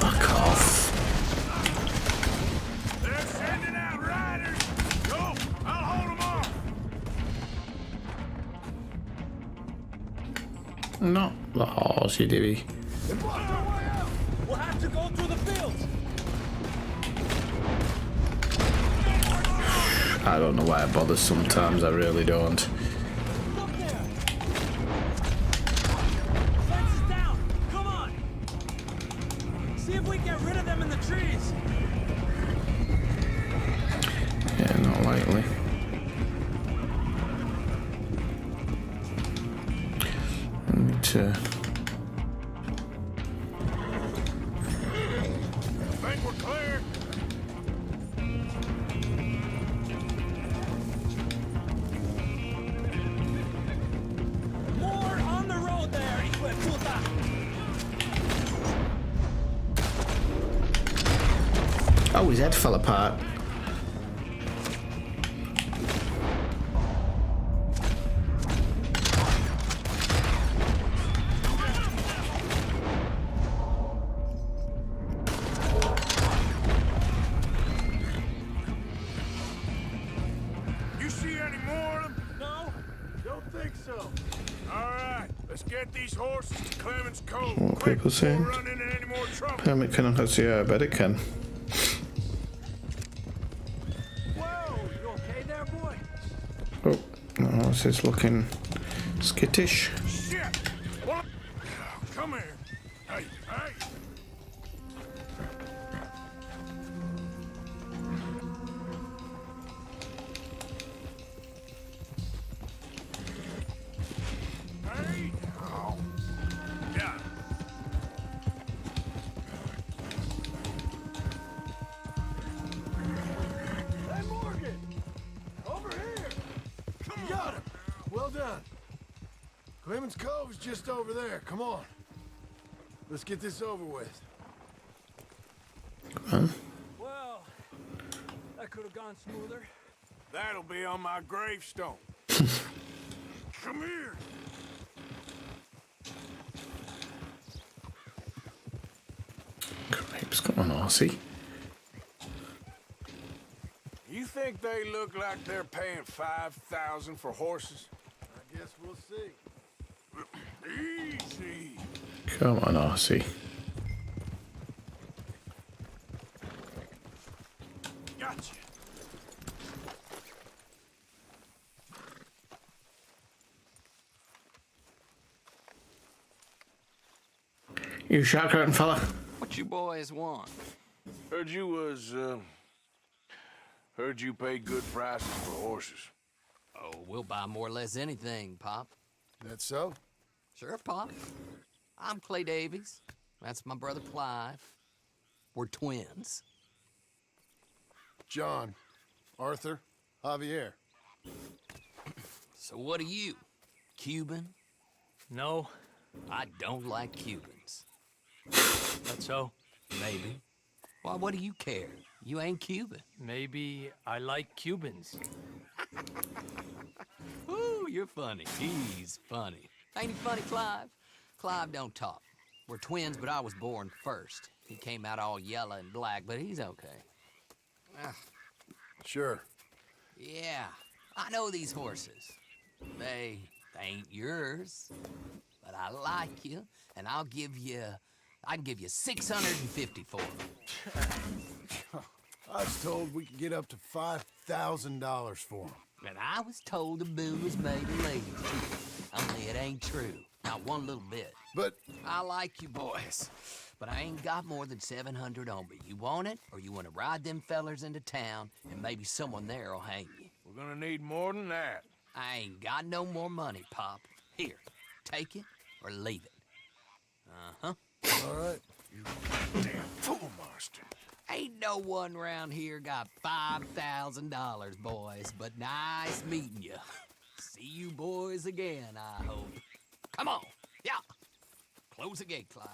Fuck off. They're sending out riders. Go, I'll hold them off. Not the horse, you divvy. We'll have to go through the fields! I don't know why I bother sometimes, I really don't. Look there! Fence is down! Come on! See if we can get rid of them in the trees! Yeah, not likely. I need to... Think we're clear. More on the road there, hijo de puta! Oh, his head fell apart. You see any more of them? No? Don't think so. All right, let's get these horses to Clemens Cove. What Quick, people saying? before we run into any more trouble. Permit can has yeah, I bet it can. Whoa! You okay there, boy? Oh, the horse is looking skittish. Shit! Well, come here. Hey, hey! Hey! Oh. Yeah. Hey, Morgan! Over here! You got him! Well done. Clemens Cove's just over there. Come on. Let's get this over with. Huh? Well, that could have gone smoother. That'll be on my gravestone. Come here! Cripes, come on, horsey. You think they look like they're paying $5,000 for horses? I guess we'll see. Easy. Come on, horsey. Gotcha. You shark curtain fella. What you boys want? Heard you pay good prices for horses. Oh, we'll buy more or less anything, Pop. That so? Sure, Pop. I'm Clay Davies. That's my brother Clive. We're twins. John, Arthur, Javier. So what are you? Cuban? No, I don't like Cubans. that's so. Maybe. Why, what do you care? You ain't Cuban. Maybe I like Cubans. Ooh, you're funny. He's funny. Ain't he funny, Clive? Clive don't talk. We're twins, but I was born first. He came out all yellow and black, but he's okay. Sure. Yeah, I know these horses. They ain't yours, but I like you, and I can give you 650 for them. I was told we could get up to $5,000 for them. And I was told the moon was made of ladies, too. Only it ain't true. Not one little bit. But I like you boys, but I ain't got more than 700 on me. You want it, or you want to ride them fellers into town, and maybe someone there'll hang you? We're gonna need more than that. I ain't got no more money, Pop. Here, take it or leave it. Uh-huh. all right. You damn fool monster. Ain't no one round here got $5,000, boys, but nice meeting you. See you boys again, I hope. Come on, yeah. Close the gate, Clive.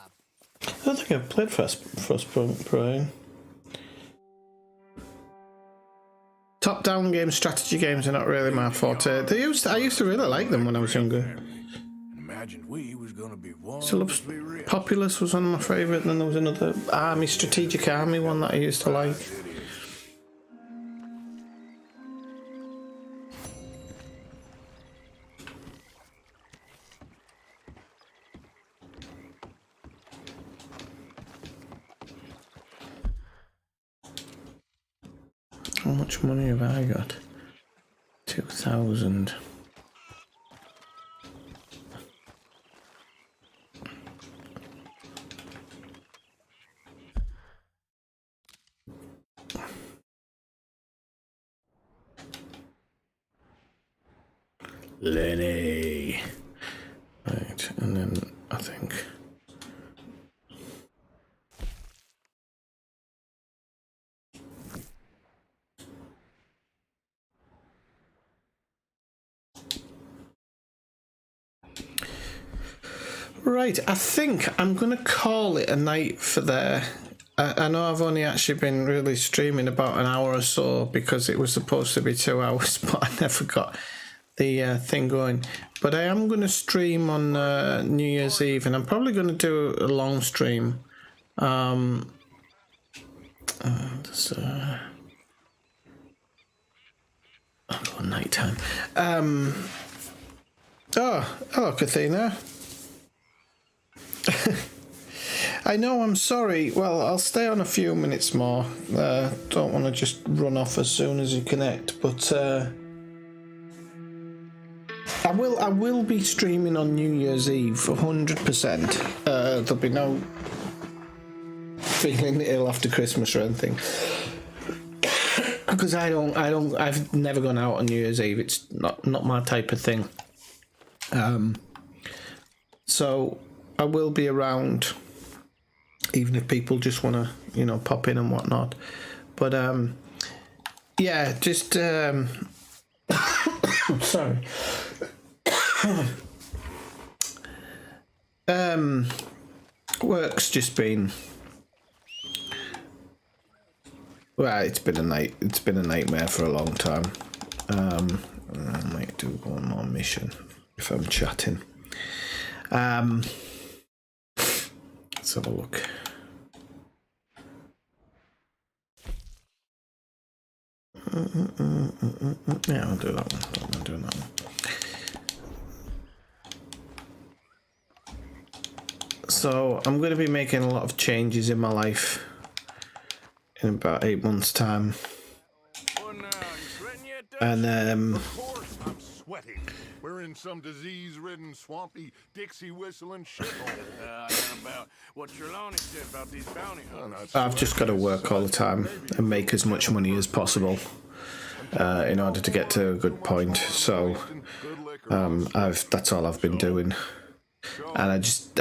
I don't think I've played Frostpunk. Top-down games, strategy games are not really my forte. I used to really like them when I was younger. Imagined we was gonna be Still loves Populous was one of my favourite, and then there was another strategic army one that I used to like. How much money have I got? 2,000. Lenny. Right, and then I think. Right, I think I'm going to call it a night for there. I know I've only actually been really streaming about an hour or so because it was supposed to be 2 hours, but I never got the thing going. But I am going to stream on New Year's Eve, and I'm probably going to do a long stream. Oh, night time. Oh, hello, Kathina. I know, I'm sorry. Well, I'll stay on a few minutes more. Don't want to just run off as soon as you connect, but I will be streaming on New Year's Eve 100%. There'll be no feeling ill after Christmas or anything. Because I've never gone out on New Year's Eve. It's not my type of thing. So I will be around, even if people just want to, pop in and whatnot. But yeah, just sorry. Work's just been. Well, it's been a nightmare for a long time. I might do one more mission if I'm chatting. Let's have a look. Yeah, I'll do that one. Don't mind doing that one. So I'm going to be making a lot of changes in my life in about 8 months' time. And Of course I'm sweating. We're in some disease-ridden, swampy, Dixie whistling shithole. About what Trelawney said about these bounty hunters. I've just got to work all the time and make as much money as possible in order to get to a good point. So that's all I've been doing. And I just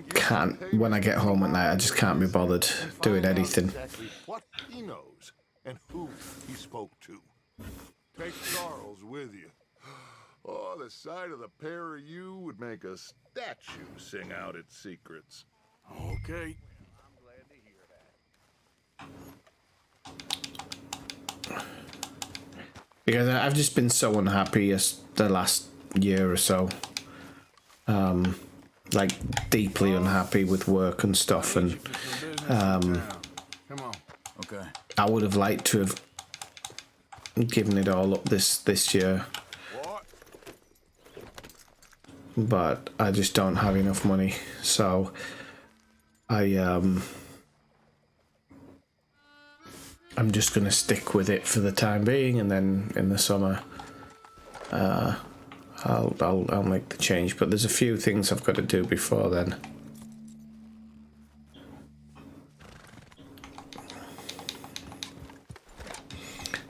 can't, when I get home at night, I just can't be bothered doing anything. Exactly what he knows and who he spoke to. Take Charles with you. Oh, the sight of the pair of you would make a statue sing out its secrets. Okay. Because I've just been so unhappy the last year or so. Like deeply unhappy with work and stuff, and Come on. Okay. I would have liked to have given it all up this year. But I just don't have enough money, so I'm just gonna stick with it for the time being, and then in the summer, I'll make the change. But there's a few things I've got to do before then.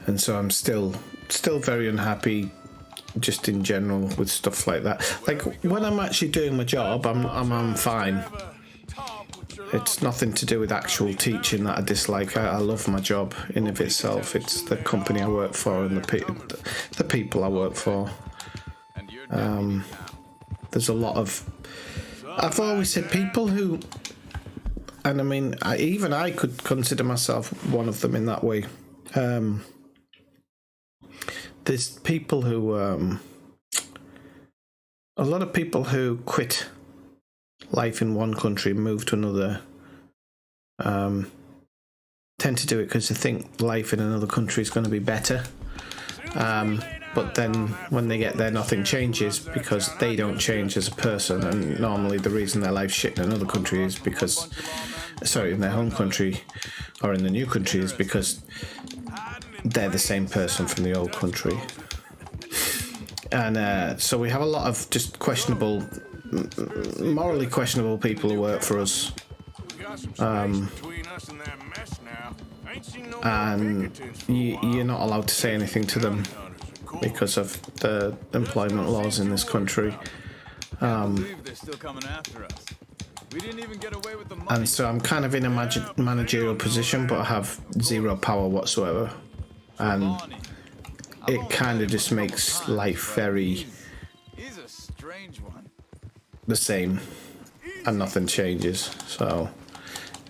And so I'm still very unhappy, just in general, with stuff like that. Like when I'm actually doing my job, I'm fine. It's nothing to do with actual teaching that I dislike. I love my job in of itself. It's the company I work for and the people I work for. There's a lot of, I've always said, people who, and I mean, I could consider myself one of them in that way. There's people who, a lot of people who quit life in one country and move to another, tend to do it because they think life in another country is going to be better. But then when they get there, nothing changes because they don't change as a person. And normally the reason their life's shit in another country is because, sorry, in their home country or in the new country is because they're the same person from the old country. And so we have a lot of just questionable, morally questionable people who work for us. And you're not allowed to say anything to them because of the employment laws in this country. And so I'm kind of in a managerial position, but I have zero power whatsoever. And it kind of just makes life very the same, and nothing changes. So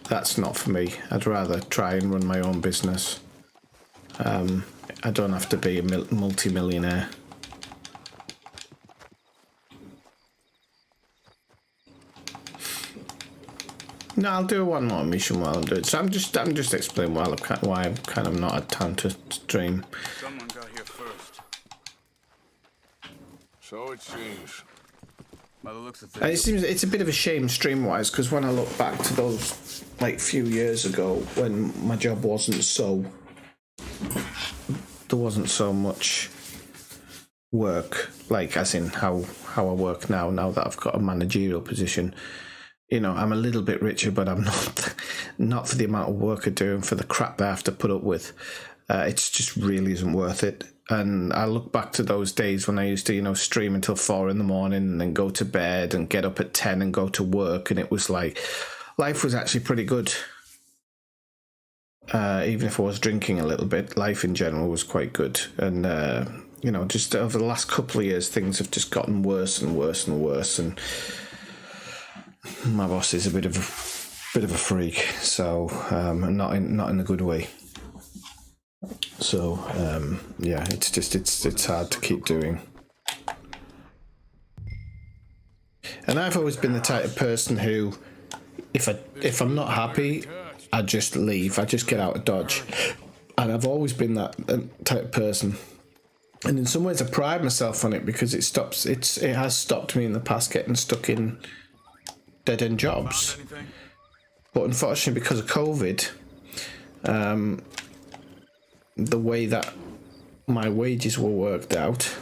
that's not for me. I'd rather try and run my own business. I don't have to be a multi-millionaire. No, I'll do one more mission while I'm doing it. So I'm just explaining why I'm kind of not had time to stream. Someone got here first. So it seems. By the looks of And it seems it's a bit of a shame stream-wise, because when I look back to those like few years ago when my job wasn't so, there wasn't so much work, like as in how I work now that I've got a managerial position. You know, I'm a little bit richer, but I'm not for the amount of work I do and for the crap that I have to put up with. It's just really isn't worth it. And I look back to those days when I used to, stream until 4 a.m. and then go to bed and get up at 10 and go to work. And it was like, life was actually pretty good. Even if I was drinking a little bit, life in general was quite good. And, just over the last couple of years, things have just gotten worse and worse and worse. And my boss is a bit of a freak, so not in a good way. So it's hard to keep doing. And I've always been the type of person who, if I'm not happy, I just leave. I just get out of Dodge. And I've always been that type of person. And in some ways, I pride myself on it because it has stopped me in the past getting stuck in dead-end jobs. But unfortunately, because of COVID, the way that my wages were worked out,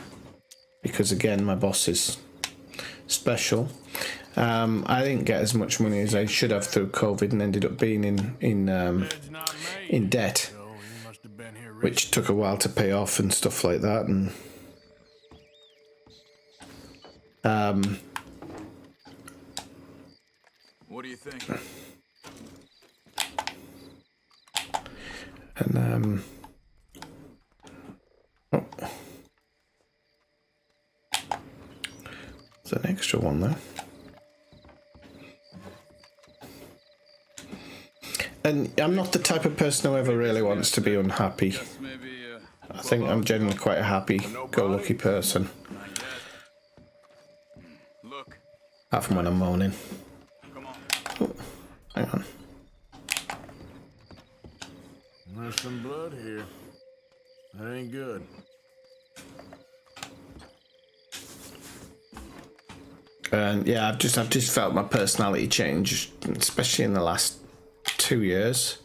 because again my boss is special, I didn't get as much money as I should have through COVID, and ended up being in debt, which took a while to pay off and stuff like that. And what do you think? And extra one there. And I'm not the type of person who ever really wants to be unhappy. I think I'm generally quite a happy-go-lucky person. Even when I'm moaning. Oh, hang on. There's some blood here. That ain't good. And yeah, I've just felt my personality change, especially in the last 2 years.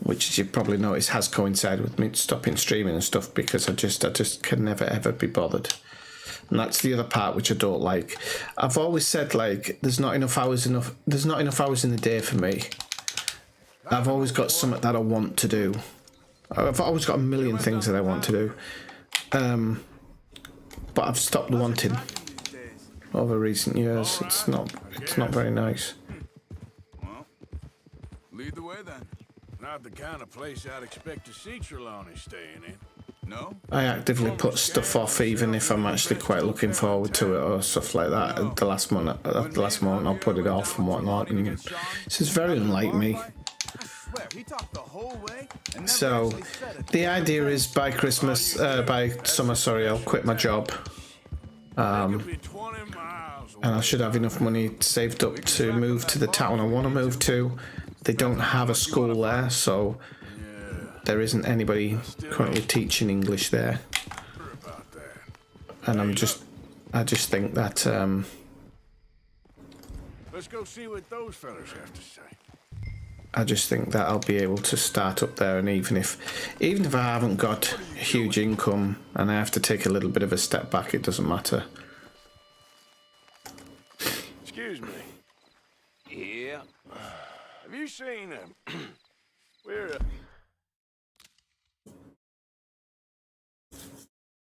Which, as you probably noticed, has coincided with me stopping streaming and stuff, because I just can never ever be bothered. And that's the other part which I don't like. I've always said, like, there's not enough hours in the day for me. I've always got something that I want to do. I've always got a million things that I want to do. But I've stopped wanting over recent years. It's not very nice. Well, lead the way then. Not the kind of place I'd expect to see Trelawney staying in. No? I actively put stuff off even if I'm actually quite looking forward to it or stuff like that. At the last moment I'll put it off and whatnot. And this is very unlike me. So the idea is by summer, I'll quit my job. And I should have enough money saved up to move to the town I want to move to. They don't have a school there, so there isn't anybody currently teaching English there. And I just think that Let's go see what those fellas have to say. I just think that I'll be able to start up there, and even if I haven't got a huge income and I have to take a little bit of a step back, it doesn't matter. Excuse me. Yeah. Have you seen we're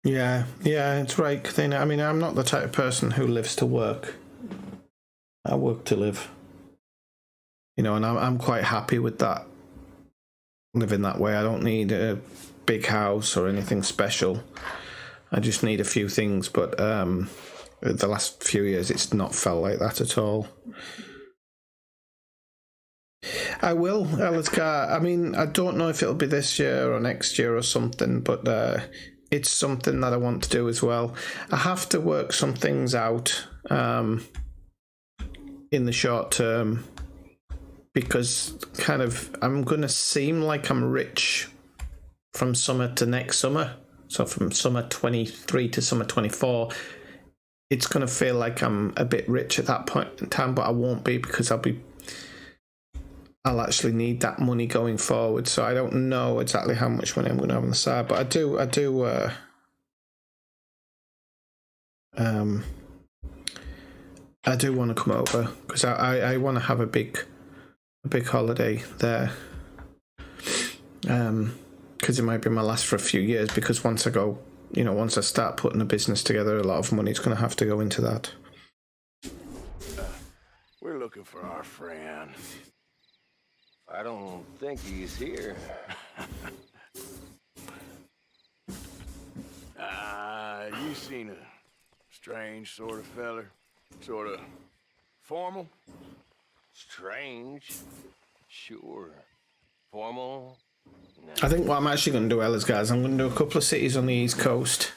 Yeah, it's right, Kathina. I mean, I'm not the type of person who lives to work. I work to live. You know, and I'm quite happy with that, living that way. I don't need a big house or anything special. I just need a few things, but the last few years it's not felt like that at all. I will, Elizgar. I mean, I don't know if it'll be this year or next year or something, but it's something that I want to do as well. I have to work some things out in the short term, because kind of I'm going to seem like I'm rich from summer to next summer. So from summer 23 to summer 24, it's going to feel like I'm a bit rich at that point in time, but I won't be, because I'll actually need that money going forward. So I don't know exactly how much money I'm going to have on the side, but I do want to come over, because I want to have a big holiday there, because it might be my last for a few years, because once I start putting a business together, a lot of money is going to have to go into that. we're looking for our friend. I don't think he's here. You seen a strange sort of feller? Sort of formal? Strange? Sure. Formal? No. I think what I'm actually going to do, Ellis, guys, I'm going to do a couple of cities on the East Coast,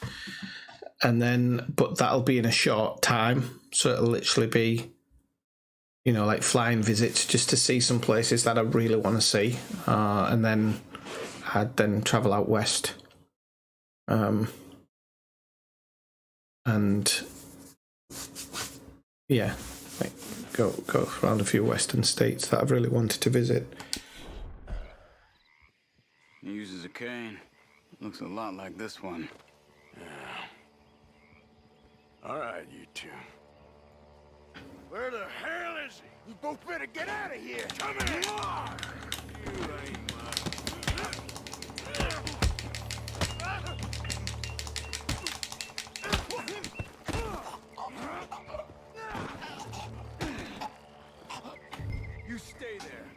but that'll be in a short time, so it'll literally be, like flying visits just to see some places that I really want to see, and then I'd then travel out west, and yeah, go around a few western states that I've really wanted to visit. He uses a cane. Looks a lot like this one. Yeah. All right, you two. Where the hell is he? You both better get out of here. Come here. You ain't You stay there.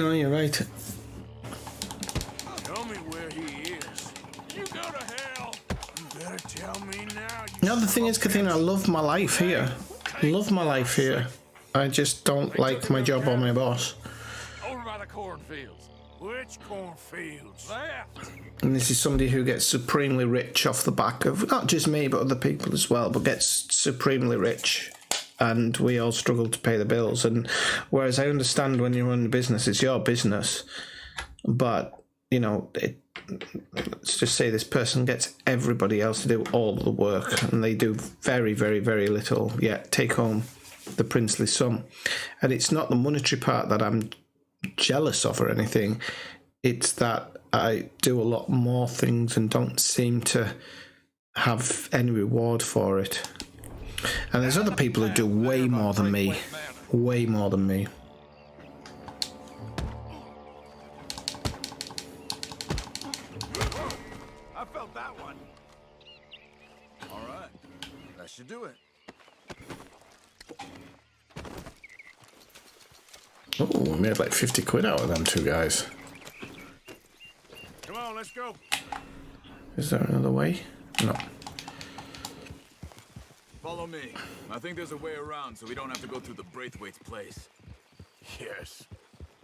no, you're right. Tell me where he is. You go to hell. You better tell me now. No, the thing is, Kathina, I love my life here. Love my life here. I just don't like my job or my boss. Over by the cornfields. Which cornfields? Left. And this is somebody who gets supremely rich off the back of not just me, but other people as well, but gets supremely rich. And we all struggle to pay the bills. And whereas I understand when you run a business, it's your business. But, you know, let's just say this person gets everybody else to do all the work. And they do very, very, very little, yet take home the princely sum. And it's not the monetary part that I'm jealous of or anything. It's that I do a lot more things and don't seem to have any reward for it. And there's other people who do way more than me. Way more than me. I felt that one. All right. That should do it. Oh, we made like 50 quid out of them two guys. Come on, let's go. Is there another way? No. Follow me. I think there's a way around so we don't have to go through the Braithwaite's place. Yes.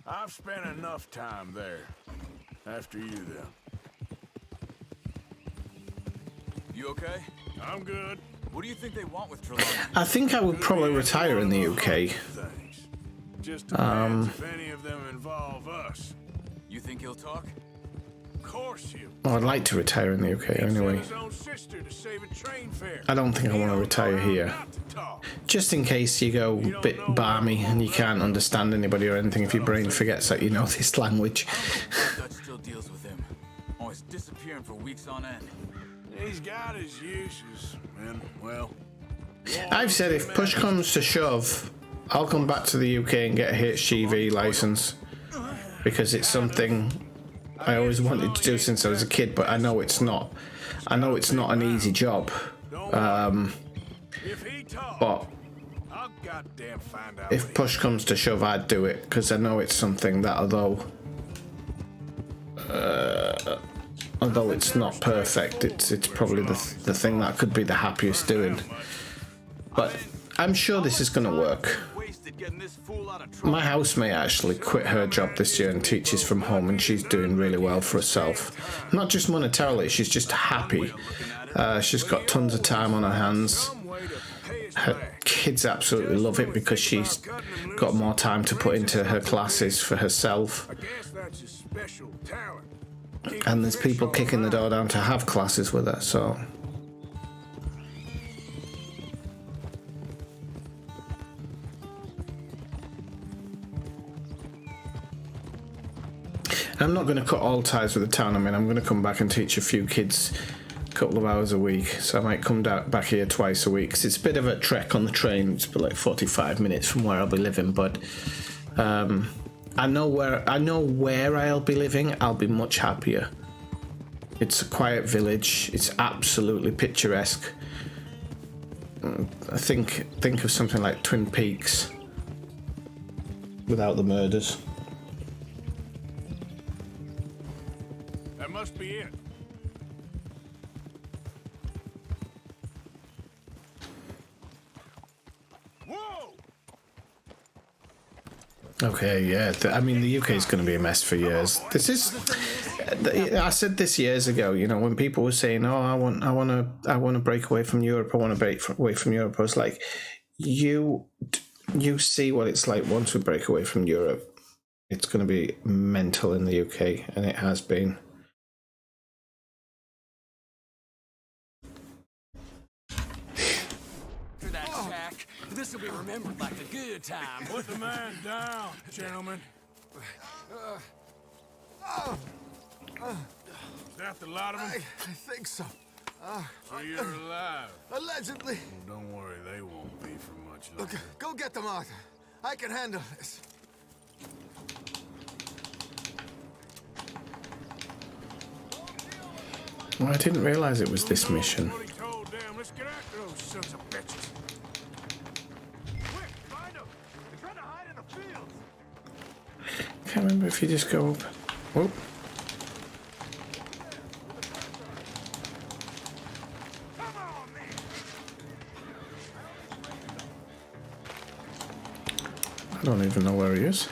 I've spent enough time there. After you, then. You okay? I'm good. What do you think they want with Trelawney? I think I would probably retire in the UK. Just depends if any of them involve us. You think he'll talk? Of course you. Well, I'd like to retire in the UK anyway. His own sister to save a train fare. I don't think I want to retire here. Just in case you go a bit balmy and you can't understand anybody or anything if your brain forgets that you know this language. Dutch still deals with him. Always disappearing for weeks on end. He's got his uses, and, well... I've said if push comes to shove, I'll come back to the UK and get a HGV license. Because it's something I always wanted to do since I was a kid, but I know it's not. I know it's not an easy job. But if push comes to shove, I'd do it because I know it's something that, although it's not perfect, it's probably the thing that I could be the happiest doing. But I'm sure this is going to work. My housemate actually quit her job this year and teaches from home, and she's doing really well for herself. Not just monetarily, she's just happy. She's got tons of time on her hands. Her kids absolutely love it because she's got more time to put into her classes for herself. And there's people kicking the door down to have classes with her, so... I'm not going to cut all ties with the town. I mean, I'm going to come back and teach a few kids a couple of hours a week. So I might come back here twice a week. 'Cause it's a bit of a trek on the train. It's like 45 minutes from where I'll be living. But I know where I'll be living. I'll be much happier. It's a quiet village. It's absolutely picturesque. I think of something like Twin Peaks without the murders. That must be it. Whoa! Okay, yeah. I mean, the UK is going to be a mess for years. This is. I said this years ago. You know, when people were saying, "Oh, I want to break away from Europe. I want to break away from Europe." I was like, you see what it's like once we break away from Europe. It's going to be mental in the UK, and it has been. This will be remembered like a good time. Put the man down, gentlemen. Is that the lot of them? I think so. So you're alive? Allegedly. Well, don't worry, they won't be for much longer. Look, go get them, Arthur. I can handle this. Well, I didn't realize it was this mission. Let's get after those sons of bitches. Can't remember if you just go up. Whoop. I don't even know where he is.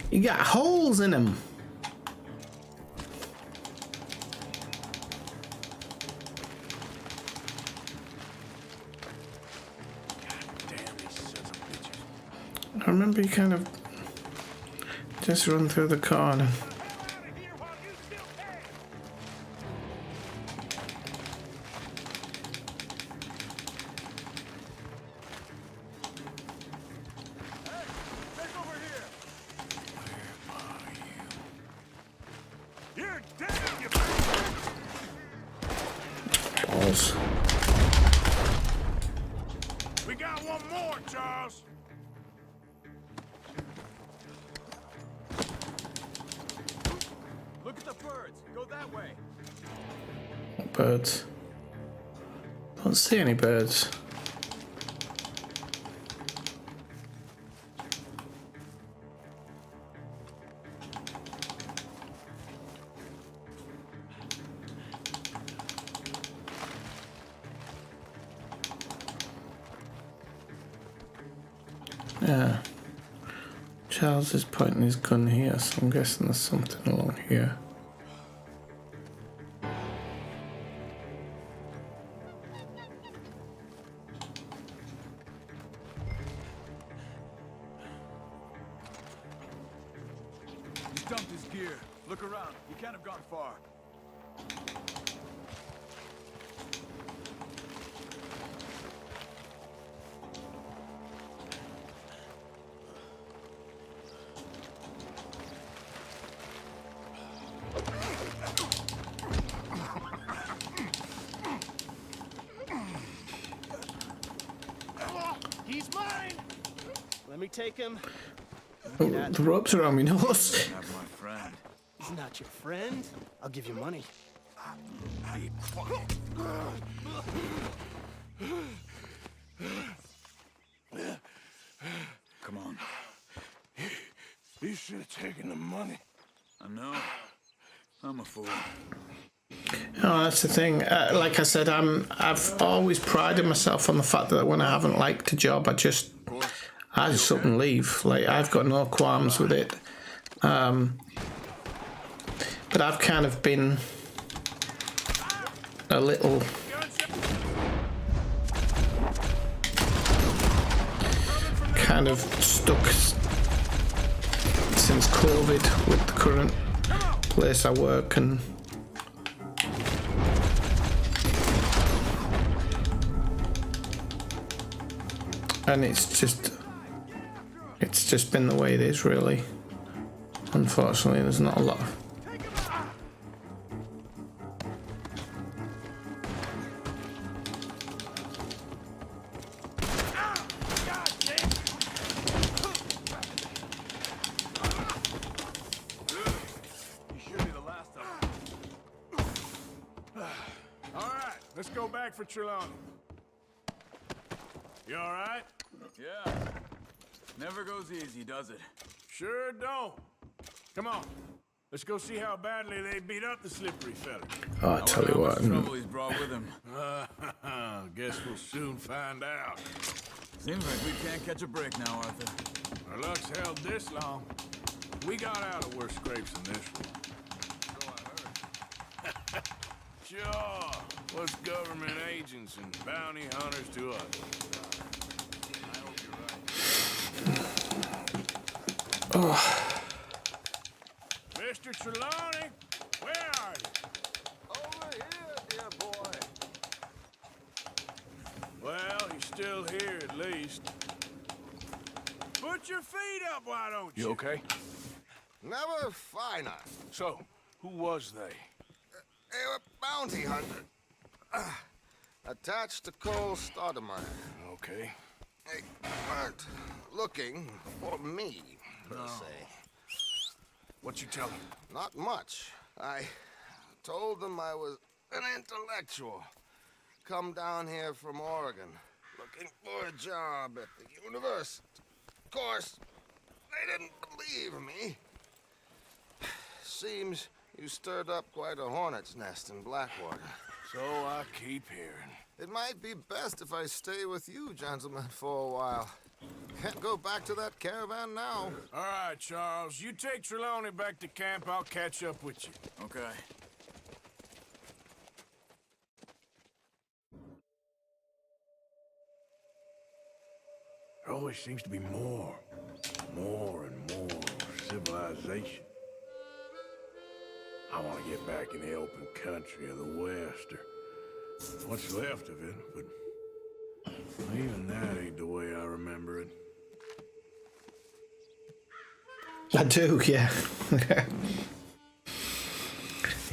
You got holes in him. I remember you kind of just run through the corner. You're dead, you Balls. We got one more, Charles. Look at the birds. Go that way. Birds. Don't see any birds. Yeah. Charles is pointing his gun here, so I'm guessing there's something along here. He's dumped his gear. Look around. You can't have gone far. He's mine! Let me take him. Oh, the ropes are on my nose. Not my friend. He's not your friend. I'll give you money. Come on. You should have taken the money. I know. I'm a fool. Oh, that's the thing. Like I said, I've always prided myself on the fact that when I haven't liked a job, I just up and leave. Like, I've got no qualms with it. But I've kind of been a little kind of stuck since COVID with the current place I work, and it's just been the way it is, really. Unfortunately, there's not a lot of Let's go back for Trelawney. You all right? Yeah. Never goes easy, does it? Sure don't. Come on. Let's go see how badly they beat up the slippery fella. Oh, I tell you what. Trouble he's brought with him. Guess we'll soon find out. Seems like we can't catch a break now, Arthur. Our luck's held this long. We got out of worse scrapes than this one. So I heard. Sure. What's government agents and bounty hunters to us? I hope you're right. Oh. Mr. Trelawney, where are you? Over here, dear boy. Well, he's still here at least. Put your feet up, why don't you? You okay? Never finer. So, who was they? They were bounty hunter. Attached to Cole Stoudemire. Okay. They weren't looking for me. per se. What you tell them? Not much. I told them I was an intellectual. Come down here from Oregon, looking for a job at the university. Of course, they didn't believe me. Seems you stirred up quite a hornet's nest in Blackwater. So I keep hearing. It might be best if I stay with you, gentlemen, for a while. Can't go back to that caravan now. All right, Charles. You take Trelawney back to camp. I'll catch up with you. Okay. There always seems to be more and more civilization. I want to get back in the open country of the West, or what's left of it, but even that ain't the way I remember it. I do, yeah.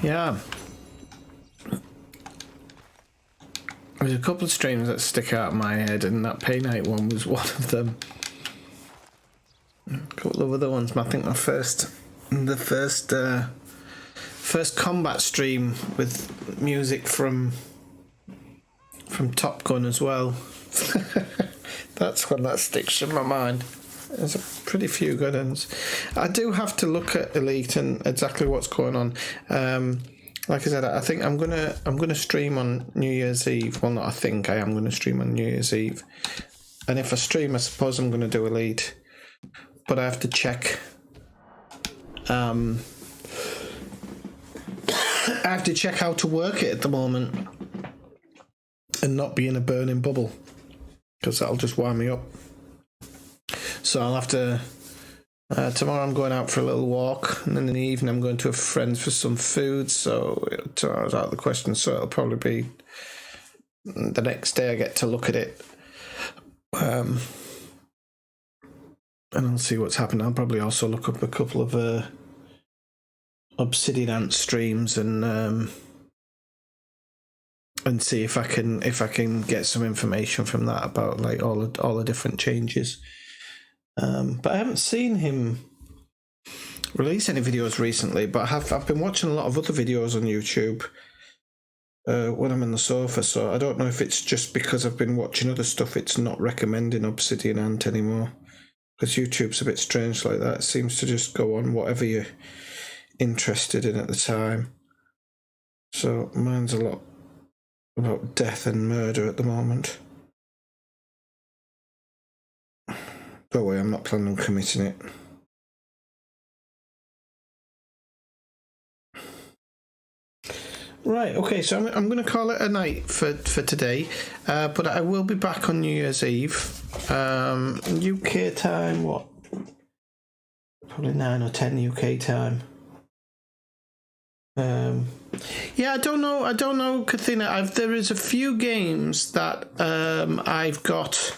Yeah. There's a couple of streams that stick out in my head, and that Pay Night one was one of them. A couple of other ones. I think the first combat stream with music from Top Gun as well. That's one that sticks in my mind. There's a pretty few good ones. I do have to look at Elite and exactly what's going on. Like I said, I think I'm gonna stream on New Year's Eve. Well, not I think I am gonna stream on New Year's Eve. And if I stream, I suppose I'm gonna do Elite. But I have to check. I have to check how to work it at the moment, and not be in a burning bubble, because that'll just wind me up. So I'll have to. Tomorrow I'm going out for a little walk, and then in the evening I'm going to a friend's for some food. So tomorrow's out of the question. So it'll probably be the next day I get to look at it, and I'll see what's happened. I'll probably also look up a couple of Obsidian Ant streams and see if I can get some information from that about like all the different changes. But I haven't seen him release any videos recently, but I've been watching a lot of other videos on YouTube when I'm on the sofa, so I don't know if it's just because I've been watching other stuff it's not recommending Obsidian Ant anymore, because YouTube's a bit strange like that. It seems to just go on whatever you're interested in at the time. So mine's a lot about death and murder at the moment. Don't worry, I'm not planning on committing it. Right, okay, so I'm going to call it a night for today, but I will be back on New Year's Eve. UK time, what? Probably 9 or 10 UK time. Yeah, I don't know, Kathina. There is a few games that I've got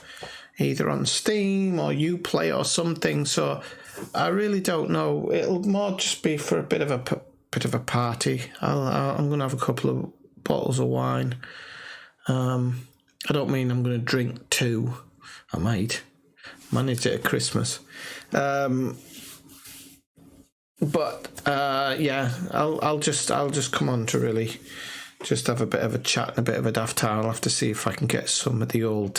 either on Steam or Uplay or something, so I really don't know. It'll more just be for a bit of a party. I'm gonna have a couple of bottles of wine. I don't mean I'm gonna drink two. I might manage it at Christmas. But yeah, I'll just come on to really just have a bit of a chat and a bit of a daft time. I'll have to see if I can get some of the old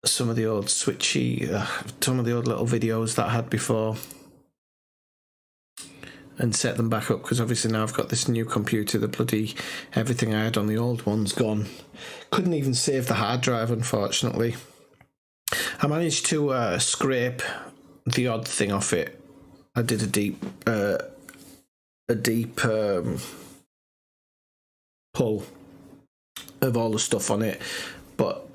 switchy, some of the old little videos that I had before, and set them back up, because obviously now I've got this new computer, the bloody everything I had on the old one's gone. Couldn't even save the hard drive, unfortunately. I managed to scrape the odd thing off it. I did a deep pull of all the stuff on it, but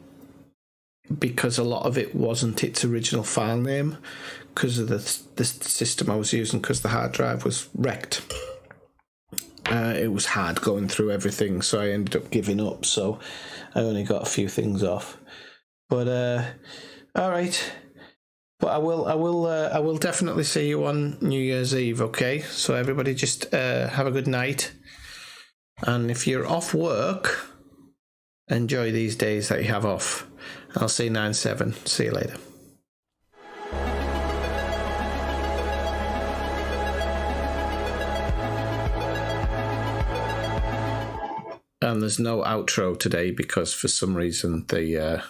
because a lot of it wasn't its original file name, because of the system I was using, because the hard drive was wrecked. It was hard going through everything, so I ended up giving up. So I only got a few things off. But all right. But I will definitely see you on New Year's Eve. Okay. So everybody, just have a good night. And if you're off work, enjoy these days that you have off. I'll see 9-7. See you later. And there's no outro today because for some reason the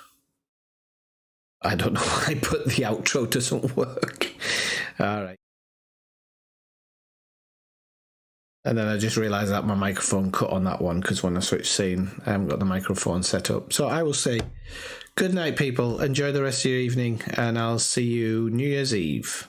I don't know why, but the outro doesn't work. All right. And then I just realised that my microphone cut on that one because when I switched scene, I haven't got the microphone set up. So I will say good night, people. Enjoy the rest of your evening, and I'll see you New Year's Eve.